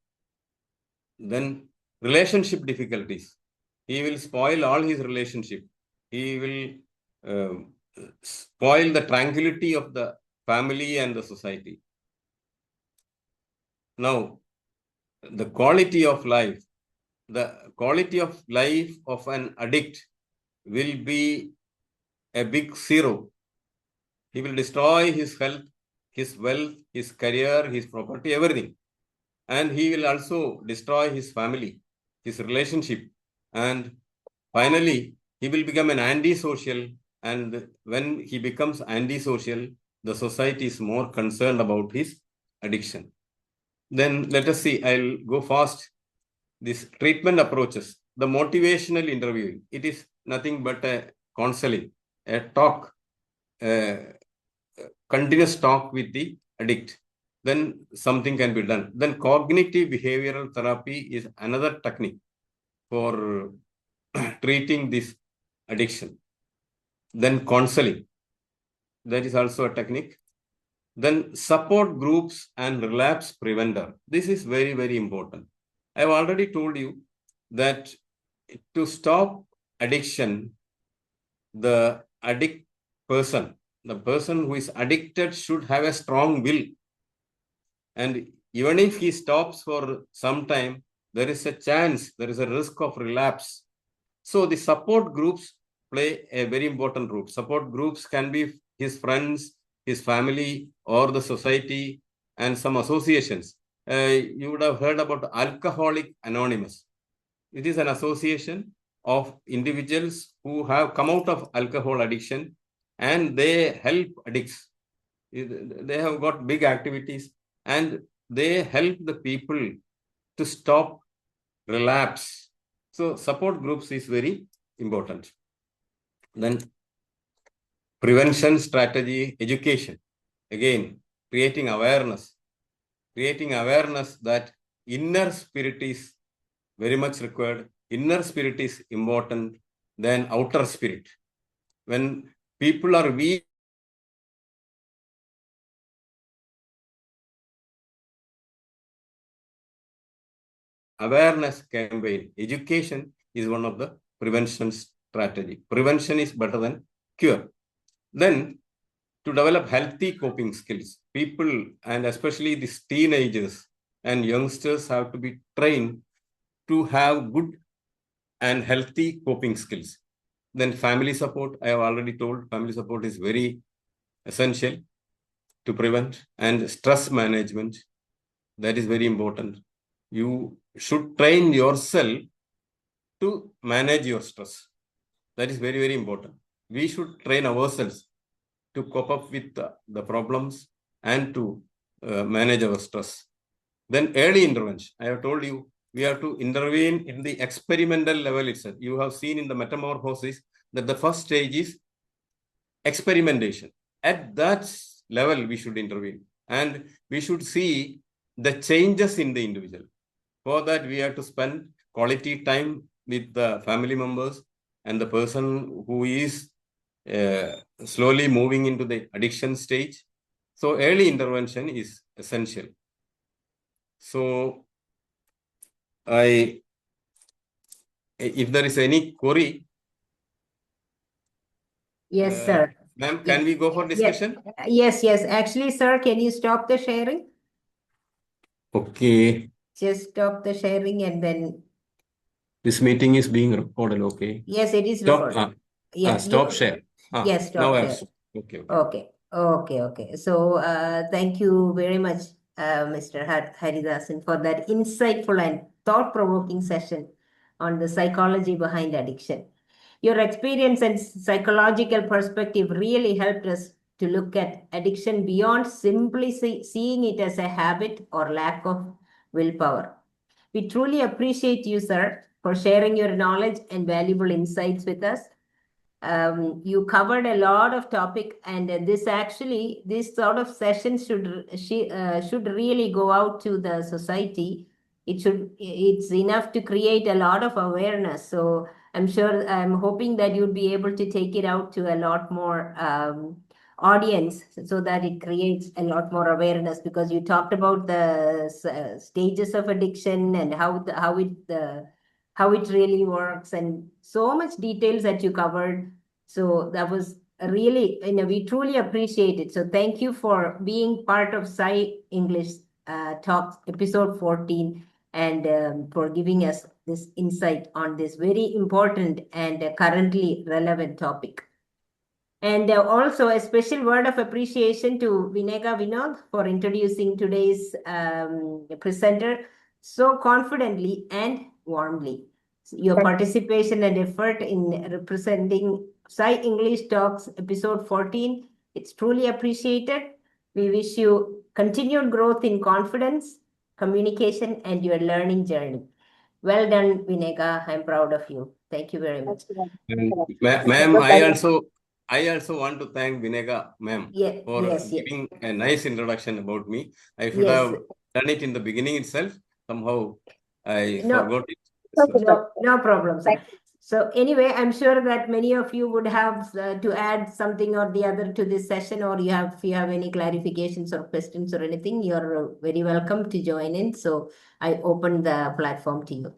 B: Then relationship difficulties. He will spoil all his relationship. He will spoil the tranquility of the family and the society. Now, the quality of life of an addict will be a big zero. He will destroy his health, his wealth, his career, his property, everything. And he will also destroy his family, his relationship. And finally, he will become an antisocial. And when he becomes antisocial, the society is more concerned about his addiction. Then let us see, I'll go fast. This treatment approaches, the motivational interviewing, it is nothing but a counseling, a talk, continuous talk with the addict. Then something can be done. Then cognitive behavioral therapy is another technique for treating this addiction. Then counseling, that is also a technique. Then support groups and relapse preventer. This is very, very important. I've already told you that to stop addiction, the person who is addicted should have a strong will. And even if he stops for some time, there is a chance, there is a risk of relapse. So the support groups play a very important role. Support groups can be his friends, his family, or the society, and some associations. You would have heard about Alcoholic Anonymous. It is an association of individuals who have come out of alcohol addiction, and they help addicts. They have got big activities, and they help the people to stop relapse. So support groups is very important. Then prevention strategy, education. Again, creating awareness that inner spirit is very much required. Inner spirit is important than outer spirit. When people are weak, awareness campaign, education is one of the prevention strategy. Prevention is better than cure. Then to develop healthy coping skills, people, and especially these teenagers and youngsters, have to be trained to have good and healthy coping skills. Then family support, I have already told, family support is very essential to prevent. And stress management, that is very important. You should train yourself to manage your stress. That is very, very important. We should train ourselves to cope up with the problems and to manage our stress. Then early intervention. I have told you, we have to intervene in the experimental level itself. You have seen in the metamorphosis that the first stage is experimentation. At that level, we should intervene. And we should see the changes in the individual. For that, we have to spend quality time with the family members and the person who is slowly moving into the addiction stage. So early intervention is essential. So if there is any query.
C: Yes, sir.
B: Ma'am, can we go for discussion?
C: Yes. Actually, sir, can you stop the sharing?
B: Okay.
C: Just stop the sharing and then.
B: This meeting is being recorded, okay?
C: Yes, it is
B: Stop.
C: recorded.
B: Stop share.
C: Yes, stop
B: now
C: share. Okay. So thank you very much, Mr. Haridasan, for that insightful and thought-provoking session on the psychology behind addiction. Your experience and psychological perspective really helped us to look at addiction beyond simply seeing it as a habit or lack of willpower. We truly appreciate you, sir, for sharing your knowledge and valuable insights with us. You covered a lot of topic, and this sort of session should really go out to the society. It's enough to create a lot of awareness. So I'm hoping that you'll be able to take it out to a lot more audience, so that it creates a lot more awareness, because you talked about the stages of addiction and how it really works, and so much details that you covered. So that was really, we truly appreciate it. So thank you for being part of Sai English Talks episode 14, and for giving us this insight on this very important and currently relevant topic. And also a special word of appreciation to Vinega Vinod for introducing today's presenter so confidently and warmly. Your participation and effort in representing Sai English Talks episode 14, it's truly appreciated. We wish you continued growth in confidence, communication, and your learning journey. Well done, Vinega. I'm proud of you. Thank you very much.
B: Ma'am, I also want to thank Vinega ma'am for giving a nice introduction about me. I should have done it in the beginning itself. Somehow I forgot it.
C: No problem, sir. So anyway, I'm sure that many of you would have to add something or the other to this session, or if you have any clarifications or questions or anything, you're very welcome to join in. So I open the platform to you.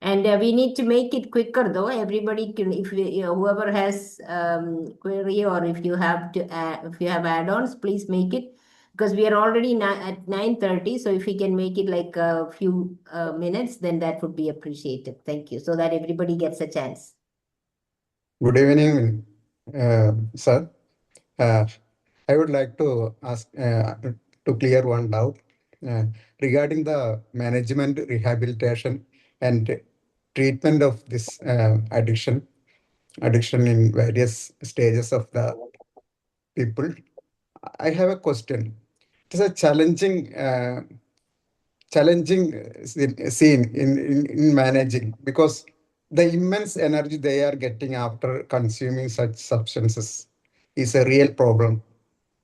C: And we need to make it quicker, though. Everybody can, whoever has query, or if you have add-ons, please make it, because we are already at 9:30. So if we can make it like a few minutes, then that would be appreciated. Thank you, so that everybody gets a chance.
D: Good evening, sir. I would like to ask to clear one doubt regarding the management, rehabilitation, and treatment of this addiction in various stages of the people. I have a question. It is a challenging scene in managing, because the immense energy they are getting after consuming such substances is a real problem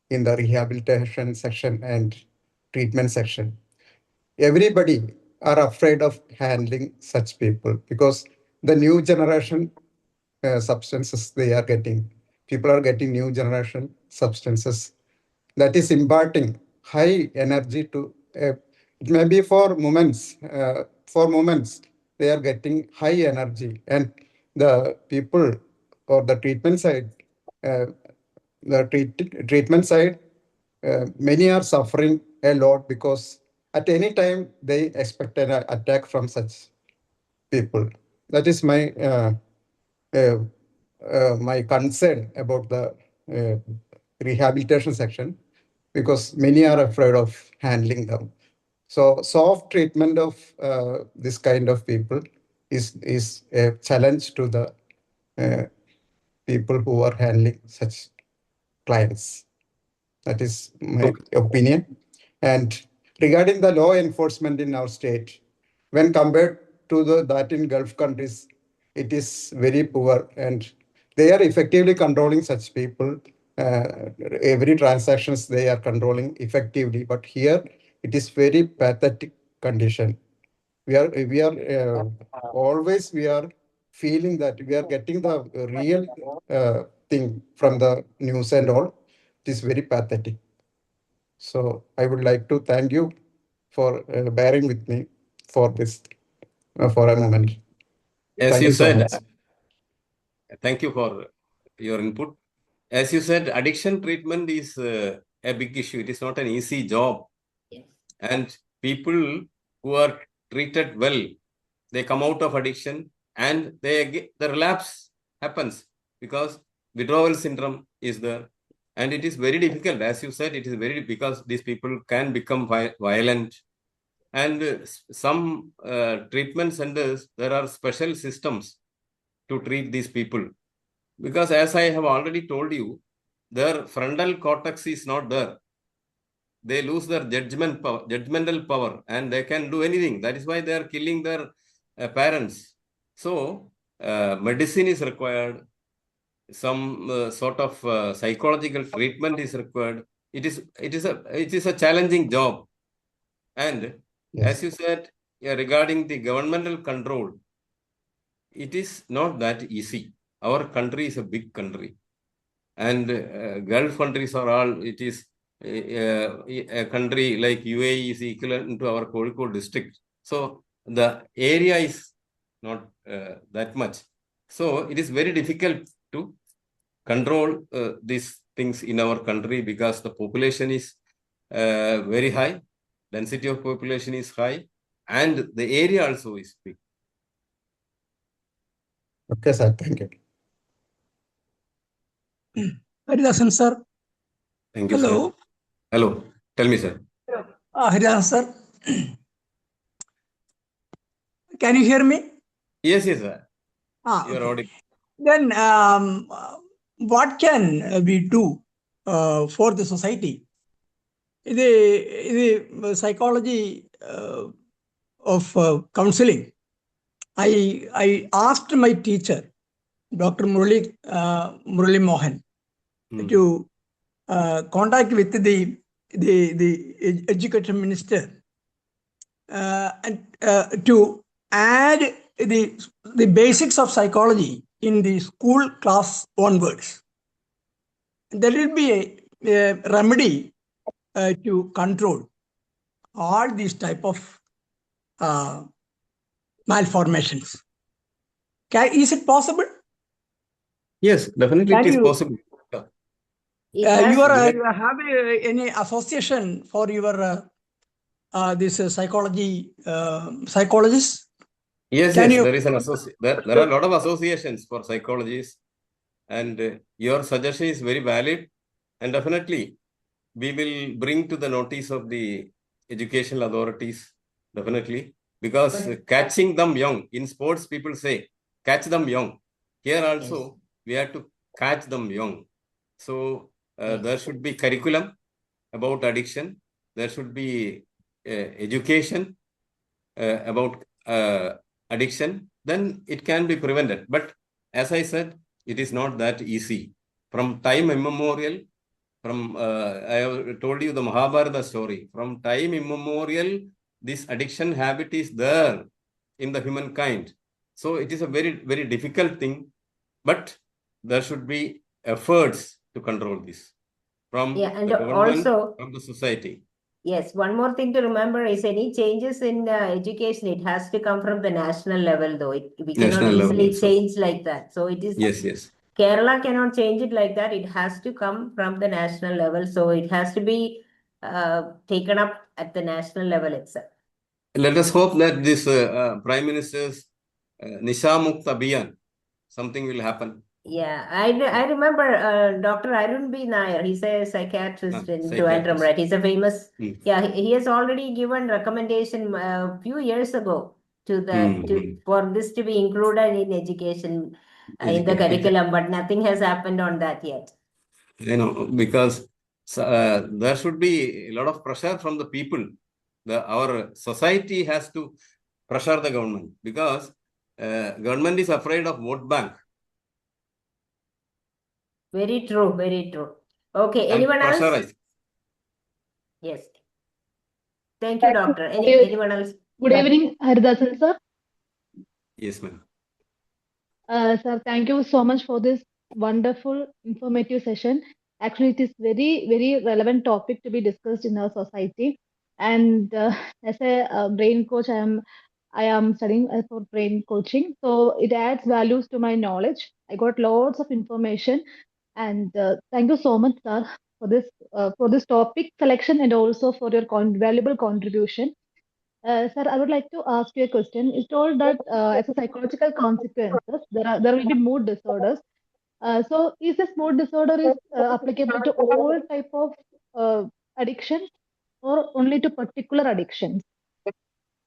D: in the rehabilitation section and treatment section. Everybody are afraid of handling such people, because the new generation substances they are getting, people are getting new generation substances that is imparting high energy to it may be for moments they are getting high energy, and the people or the treatment side treatment side many are suffering a lot, because at any time they expect an attack from such people. That is uh, my concern about the rehabilitation section, because many are afraid of handling them. So soft treatment of this kind of people is a challenge to the people who are handling such clients. That is my opinion. And regarding the law enforcement in our state, when compared to that in Gulf countries, it is very poor, and they are effectively controlling such people. Every transactions they are controlling effectively, but here it is very pathetic condition. We are always we are feeling that we are getting the real thing from the news and all. It is very pathetic. So I would like to thank you for bearing with me for this for a moment.
B: As
D: Thank
B: you
D: so
B: said,
D: much.
B: thank you for your input. As you said, addiction treatment is a big issue. It is not an easy job.
C: Yes.
B: And people who are treated well, they come out of addiction, and the relapse happens because withdrawal syndrome is there. And it is very difficult. As you said, it is very because these people can become violent. And some treatment centers, there are special systems to treat these people. Because as I have already told you, their frontal cortex is not there. They lose their judgmental power, and they can do anything. That is why they are killing their parents. So medicine is required, some sort of psychological treatment is required. It is a challenging job. And
D: Yes.
B: as you said, regarding the governmental control, it is not that easy. Our country is a big country, and Gulf countries are all. It is a country like UAE is equivalent to our Kozhikode district. So the area is not that much. So it is very difficult to control these things in our country because the population is very high, density of population is high, and the area also is big.
D: Okay, sir. Thank you.
E: Haridasan sir.
B: Thank you,
E: Hello.
B: sir. Hello. Tell me, sir.
E: Haridasan sir. Can you hear me?
B: Yes, sir. You are
E: Okay.
B: audible.
E: Then what can we do for the society? The psychology of counseling. I asked my teacher, Dr. Murali Mohan, to contact with the education minister and to add the basics of psychology in the school class onwards. There will be a remedy to control all these type of malformations. Is it possible?
B: Yes, definitely
E: Can
B: it is
E: you-
B: possible.
C: It has-
E: You have any association for your this psychology psychologists?
B: Yes,
E: Can
B: yes,
E: you-
B: there is an there are a lot of associations for psychologists, and your suggestion is very valid, and definitely we will bring to the notice of the educational authorities, definitely, because catching them young, in sports people say, catch them young. Here also, we have to catch them young. So there should be curriculum about addiction. There should be education about addiction. Then it can be prevented. But as I said, it is not that easy. From time immemorial, I have told you the Mahabharata story. From time immemorial, this addiction habit is there in the humankind. So it is a very, very difficult thing. But there should be efforts to control this from
C: and
B: the government,
C: also-
B: from the society.
C: Yes, one more thing to remember is any changes in education, it has to come from the national level, though. We cannot
B: National level
C: easily
B: also.
C: change like that. So it is.
B: Yes.
C: Kerala cannot change it like that. It has to come from the national level. So it has to be taken up at the national level itself.
B: Let us hope that this Prime Minister's Nisha Mukt Abhiyan, something will happen.
C: Yeah, I remember Dr. Arun B. Nair. He's a psychiatrist in
B: Psychiatrist.
C: Trivandrum, right? He's a famous.
B: Mm.
C: Yeah, he has already given recommendation a few years ago to the for this to be included in education in the curriculum, but nothing has happened on that yet.
B: Because there should be a lot of pressure from the people. Our society has to pressure the government because government is afraid of vote bank.
C: Very true, very true. Okay, anyone else?
B: Pressurize.
C: Yes. Thank you, doctor. Anyone else?
F: Good evening, Haridasan sir.
B: Yes, ma'am.
F: Sir, thank you so much for this wonderful, informative session. Actually, it is very, very relevant topic to be discussed in our society. And as a brain coach, I am studying for brain coaching, so it adds values to my knowledge. I got lots of information, and thank you so much, sir, for this topic selection and also for your valuable contribution. Sir, I would like to ask you a question. It's told that as a psychological consequences, there will be mood disorders. So, is this mood disorder is applicable to all type of addictions or only to particular addictions?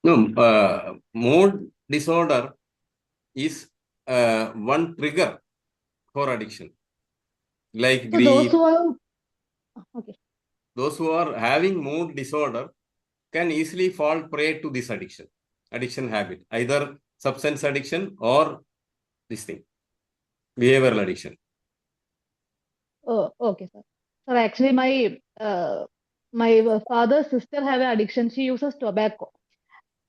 B: No, mood disorder is one trigger for addiction, like
F: So,
B: grief.
F: those
B: who are having mood disorder can easily fall prey to this addiction habit, either substance addiction or this thing, behavioral addiction.
F: Oh, okay, sir. So actually, my father's sister have an addiction. She uses tobacco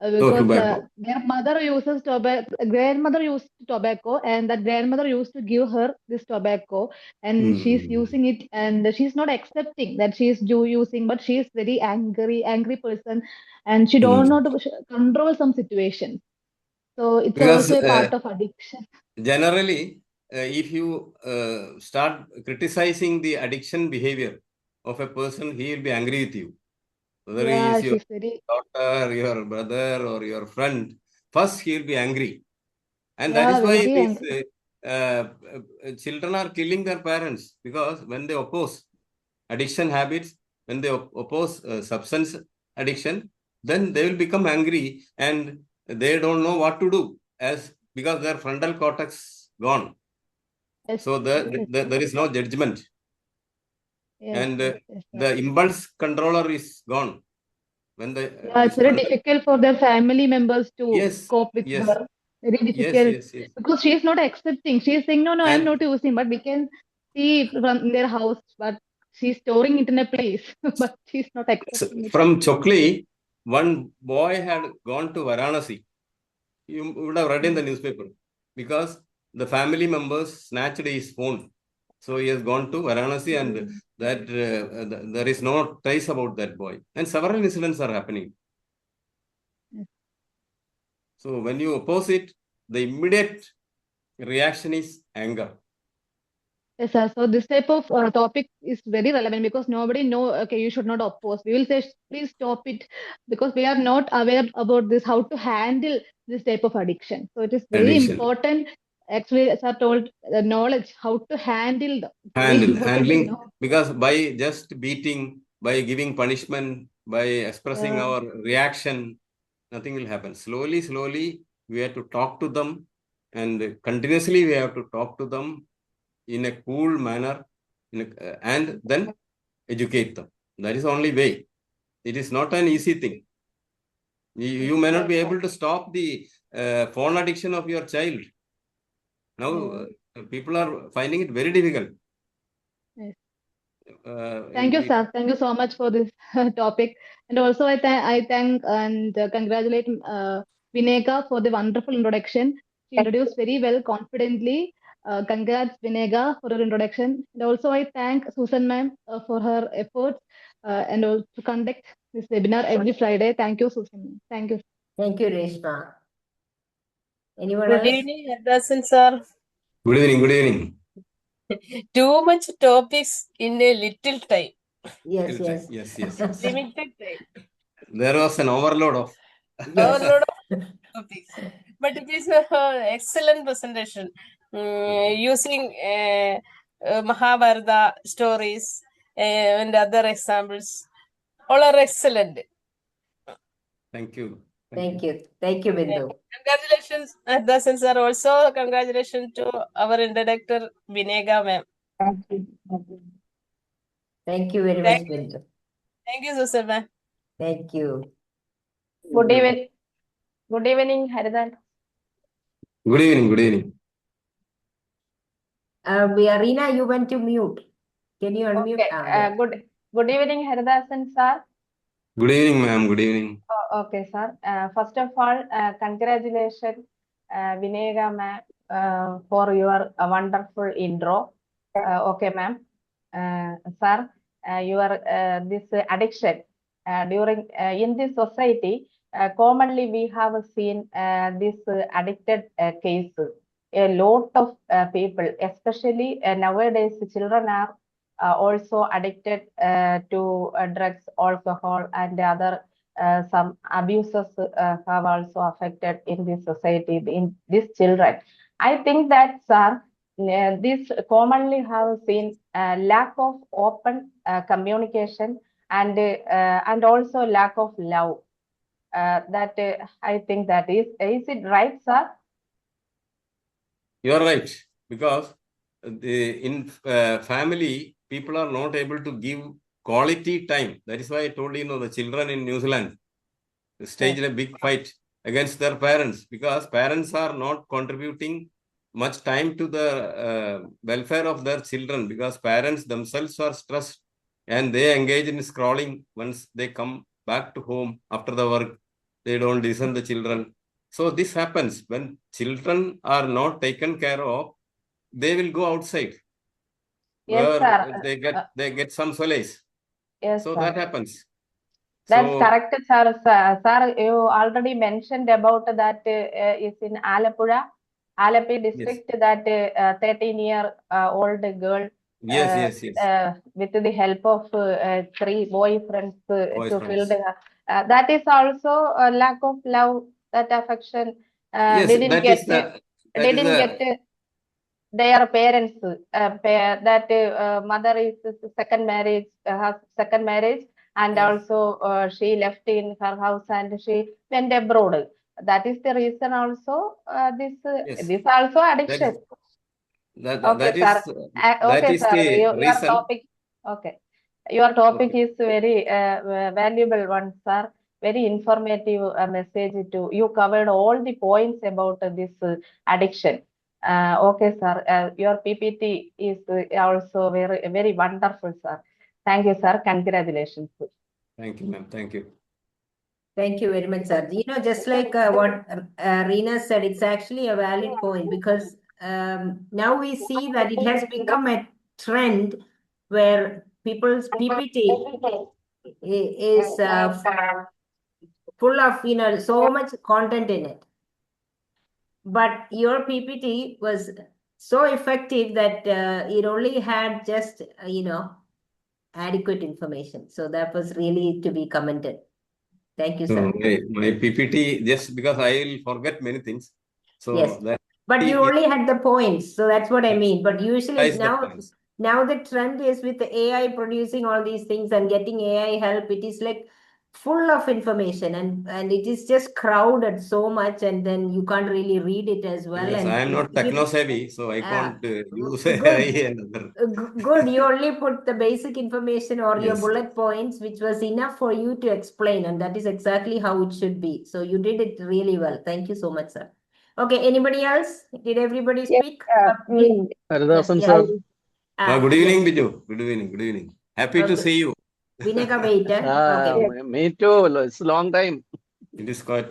F: because
B: tobacco.
F: their mother uses tobacco. Grandmother used tobacco, and that grandmother used to give her this tobacco, and she's using it, and she's not accepting that she's using, but she's very angry person, and she don't know to control some situations. So it's
B: Because
F: also a part of addiction.
B: generally, if you start criticizing the addiction behavior of a person, he will be angry with you. Whether he
F: Yeah,
B: is your
F: she's very.
B: daughter, your brother, or your friend, first he will be angry. And that
F: Yeah,
B: is why
F: very
B: these
F: angry.
B: children are killing their parents, because when they oppose addiction habits, when they oppose substance addiction, then they will become angry and they don't know what to do, because their frontal cortex gone.
F: Yes,
B: So there is no judgment.
F: yes,
B: And
F: yes, yes, sir.
B: the impulse controller is gone. When the
F: Yeah, it's very difficult for their family members to
B: yes,
F: cope with
B: yes,
F: her. Very
B: yes,
F: difficult
B: yes, yes.
F: because she is not accepting. She is saying, no, no, I am
B: And
F: not using, but we can see from their house, but she's storing it in a place, but she's not accepting it.
B: from Chokli, one boy had gone to Varanasi. You would have read in the newspaper, because the family members snatched his phone. So he has gone to Varanasi, and that there is no trace about that boy. And several incidents are happening. So when you oppose it, the immediate reaction is anger.
F: Yes, sir. So this type of topic is very relevant because nobody know, okay, you should not oppose. We will say, please stop it because we are not aware about this, how to handle this type of addiction. So it is very
B: Addiction.
F: important. Actually, as I told, the knowledge, how to handle them. Very important to
B: Handling,
F: know.
B: because by just beating, by giving punishment, by expressing
F: Yeah.
B: our reaction, nothing will happen. Slowly, we have to talk to them, and continuously we have to talk to them in a cool manner, and then educate them. That is the only way. It is not an easy thing. You may not be able to stop the phone addiction of your child. Now, people are finding it very difficult.
F: Yes. Thank you, sir. Thank you so much for this topic. And also, I thank and congratulate Vinega for the wonderful introduction. She introduced very well, confidently. Congrats, Vinega, for her introduction. And also, I thank Susan ma'am for her efforts and also to conduct this webinar every Friday. Thank you, Susan. Thank you.
C: Thank you, Reshma. Anyone
G: Good
C: else?
G: evening, Haridasan sir.
B: Good evening, good evening.
G: Too much topics in a little time.
C: Yes, yes.
B: Yes.
G: Limited time.
B: There was an overload of
G: Overload of topics. But it is an excellent presentation. Using Mahabharata stories and other examples. All are excellent.
B: Thank you.
C: Thank you. Thank you, Bindu.
G: Congratulations, Haridasan sir. Also, congratulations to our introductor, Vinega ma'am.
C: Thank you very much, Bindu.
G: Thank you, Susan ma'am.
C: Thank you.
H: Good evening. Good evening, Haridan.
B: Good evening.
C: Arena, you went to mute. Can you unmute?
H: Okay. Good evening, Haridasan sir.
B: Good evening, ma'am. Good evening.
H: Okay, sir. First of all, congratulations, Vinega ma'am, for your wonderful intro. Okay, ma'am. Sir, your this addiction during in this society, commonly we have seen this addicted cases. A lot of people, especially nowadays, children are also addicted to drugs, alcohol, and other some abuses have also affected in this society, in these children. I think that, sir, this commonly have seen lack of open communication and also lack of love. That I think that is it right, sir?
B: You are right, because in family, people are not able to give quality time. That is why I told you, the children in New Zealand staged a big fight against their parents, because parents are not contributing much time to the welfare of their children, because parents themselves are stressed and they engage in scrolling. Once they come back to home after the work, they don't listen to the children. So this happens when children are not taken care of. They will go outside
H: Yes,
B: where
H: sir.
B: they get some solace.
H: Yes,
B: So
H: sir.
B: that happens.
H: That's
B: So
H: correct, sir. Sir, you already mentioned about that is in Alappuzha, Alapi district, that 13-year-old girl
B: yes.
H: with the help of 3 boyfriends
B: Boys
H: to
B: friends.
H: fill her. That is also a lack of love, that affection
B: Yes,
H: didn't
B: that is the
H: get their parents. That mother is second marriage, has second marriage, and
C: Yes.
H: also she left in her house and she went abroad. That is the reason also this
B: yes.
H: this also addiction. Okay,
B: That
H: sir.
B: is
H: Okay, sir.
B: the
H: Your
B: reason.
H: topic. Okay. Your topic
B: Okay.
H: is very valuable one, sir. Very informative message to you. Covered all the points about this addiction. Okay, sir. Your PPT is also very wonderful, sir. Thank you, sir. Congratulations.
B: Thank you, ma'am. Thank you.
C: Thank you very much, sir. You know, just like what Reena said, it's actually a valid point, because now we see that it has become a trend where people's PPT is full of, you know, so much content in it. But your PPT was so effective that it only had just, you know, adequate information. So that was really to be commended. Thank you,
B: So
C: sir.
B: my PPT, just because I will forget many things. So
C: Yes.
B: that
C: But you only had the points, so that's what I
B: Yes.
C: mean. But usually
B: is the
C: now
B: points.
C: the trend is with the AI producing all these things and getting AI help. It is like full of information, and it is just crowded so much, and then you can't really read it as well.
B: Yes,
C: And
B: I am not techno savvy, so I can't use AI and other.
C: Good. You only put the basic information or your
B: Yes.
C: bullet points, which was enough for you to explain, and that is exactly how it should be. So you did it really well. Thank you so much, sir. Okay, anybody else? Did everybody
A: Yes,
C: speak?
I: Haridasan
C: Yeah.
I: sir.
B: Good evening,
C: Yes.
B: Biju. Good evening. Good evening. Happy to
C: Okay.
B: see you.
C: Vineka, wait. Okay.
I: Me too. It's a long time.
B: It is quite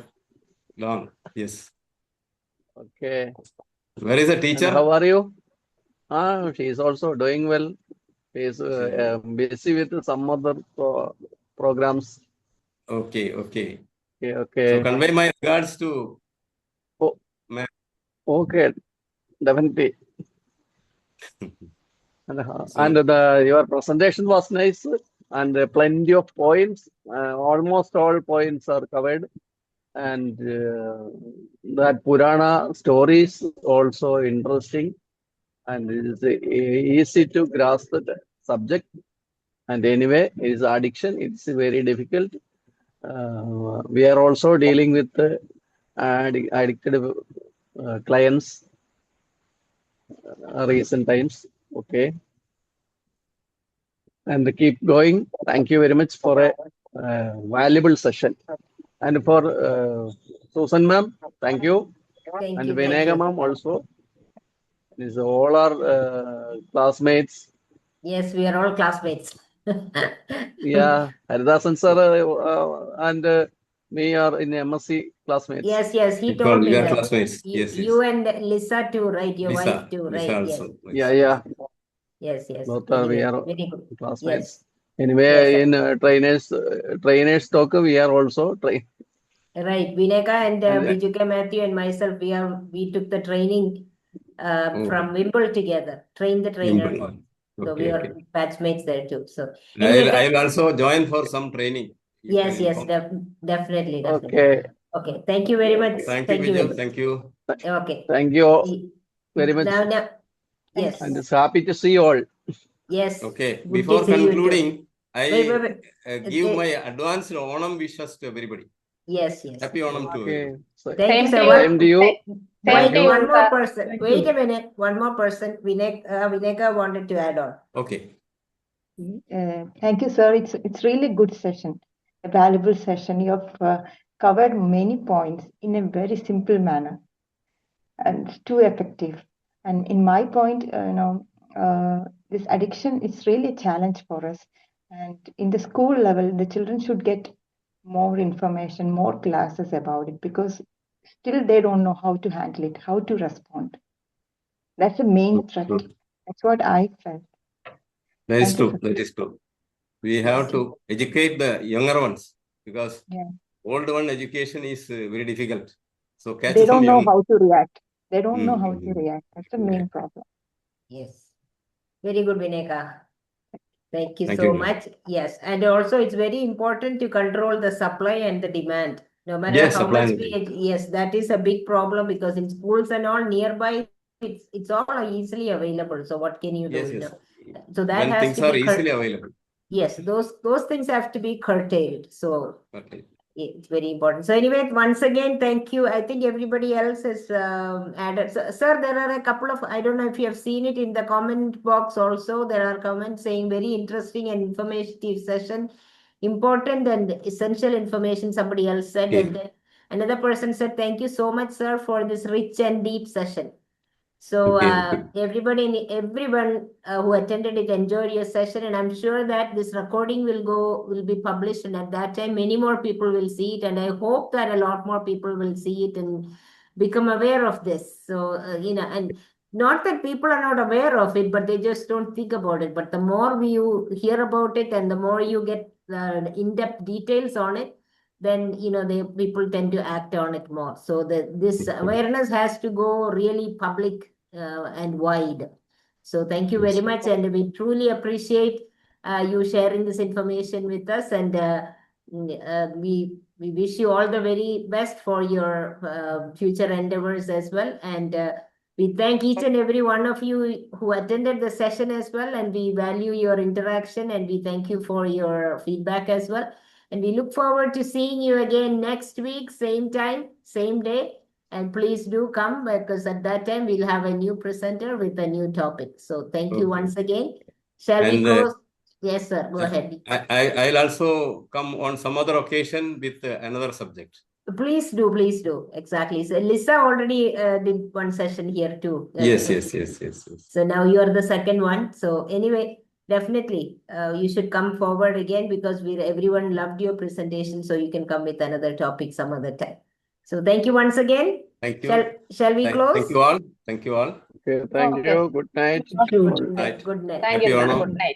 B: long. Yes.
I: Okay.
B: Where is the
I: And
B: teacher?
I: how are you? She is also doing well. She is busy with some other programs.
B: Okay.
I: Okay.
B: So convey my regards to
I: Oh,
B: ma'am.
I: okay, definitely.
B: So,
I: And your presentation was nice, and plenty of points. Almost all points are covered, and that Purana stories also interesting, and it is easy to grasp the subject. And anyway, it is addiction. It's very difficult. We are also dealing with addicted clients recent times. Okay. And keep going. Thank you very much for a valuable session. And for Susan ma'am, thank you.
C: Thank
I: And
C: you.
I: Vinega ma'am also. These all our classmates.
C: Yes, we are all classmates.
I: Yeah, Haridasan sir and me are in MSc classmates.
C: Yes, he told me
B: we are
C: that.
B: classmates. Yes.
C: You and Lisa too, right? Your wife too,
B: Lisa
C: right?
B: also.
I: Yeah.
C: Yes.
I: Both are we
C: Anyway,
I: are
C: very good.
I: classmates.
C: Yes.
I: Anyway,
C: Yes.
I: in trainers talk, we are also train.
C: Right. Vineka and
I: And
C: Bijuka Matthew and myself, we took the training from Wimble together, train the trainer.
B: Wimble.
C: So we are batchmates there too. So
B: I
C: anyway,
B: will also join for some training.
C: yes, definitely.
I: okay.
C: Okay. Thank you very much.
B: Thank you, Vijay. Thank you.
C: Okay.
I: Thank you very much.
C: Now, yes.
I: And it's happy to see you all.
C: Yes.
B: Okay.
C: Good
B: Before
C: to see you too.
B: concluding, I
C: Wait.
B: give my advanced Onam wishes to everybody.
C: Yes.
B: Happy Onam to everybody.
I: So,
C: Thank you, sir.
I: same to you.
C: Wait,
H: to you,
C: one more
H: sir.
C: person. Wait a minute. One more person. Vineka wanted to add on.
B: Okay.
A: Thank you, sir. It's really good session, a valuable session. You have covered many points in a very simple manner and too effective. And in my point, this addiction is really a challenge for us. And in the school level, the children should get more information, more classes about it, because still they don't know how to handle it, how to respond. That's the main threat.
B: Good.
A: That's what I felt.
B: That is
A: Thank you,
B: true. That is true. We have to educate the younger ones, because old one education is very difficult. So catch
A: They
B: some
A: don't know
B: young.
A: how to react. They don't know how to react. That's the main problem.
C: Yes. Very good, Vineka. Thank you
B: Thank
C: so
B: you, ma'am.
C: much. Yes. And also it's very important to control the supply and the demand. No matter
B: Yes,
C: how
B: supply
C: much
B: and
C: yes, that is a big problem, because in schools and all nearby, it's all easily available. So what can you do?
B: Yes,
C: You
B: yes.
C: know? So that
B: When
C: has
B: things
C: to
B: are
C: be
B: easily available.
C: yes, those things have to be curtailed. So
B: Okay.
C: it's very important. So anyway, once again, thank you. I think everybody else has added. So, sir, there are a couple of, I don't know if you have seen it in the comment box also. There are comments saying very interesting and informative session. Important and essential information, somebody else said.
B: Okay.
C: And then another person said, thank you so much, sir, for this rich and deep session. So everyone who attended it enjoyed your session, and I'm sure that this recording will be published, and at that time many more people will see it, and I hope that a lot more people will see it and become aware of this. So and not that people are not aware of it, but they just don't think about it. But the more you hear about it and the more you get in-depth details on it, then people tend to act on it more. So this awareness has to go really public and wide. So thank you very much, and we truly appreciate you sharing this information with us, and we wish you all the very best for your future endeavors as well. And we thank each and every one of you who attended the session as well, and we value your interaction, and we thank you for your feedback as well. And we look forward to seeing you again next week, same time, same day. And please do come, because at that time we'll have a new presenter with a new topic. So thank you once again. Shall we close? Yes, sir. Go ahead.
B: I'll also come on some other occasion with another subject.
C: Please do, please do. Exactly. So Lisa already did one session here too.
B: Yes.
C: So now you're the second one. So anyway, definitely you should come forward again, because everyone loved your presentation. So you can come with another topic some other time. So thank you once again.
B: Thank you.
C: Shall we close?
B: Thank you all. Thank you all.
I: Okay, thank you. Good night.
C: Good night.
H: Thank you, sir. Good night.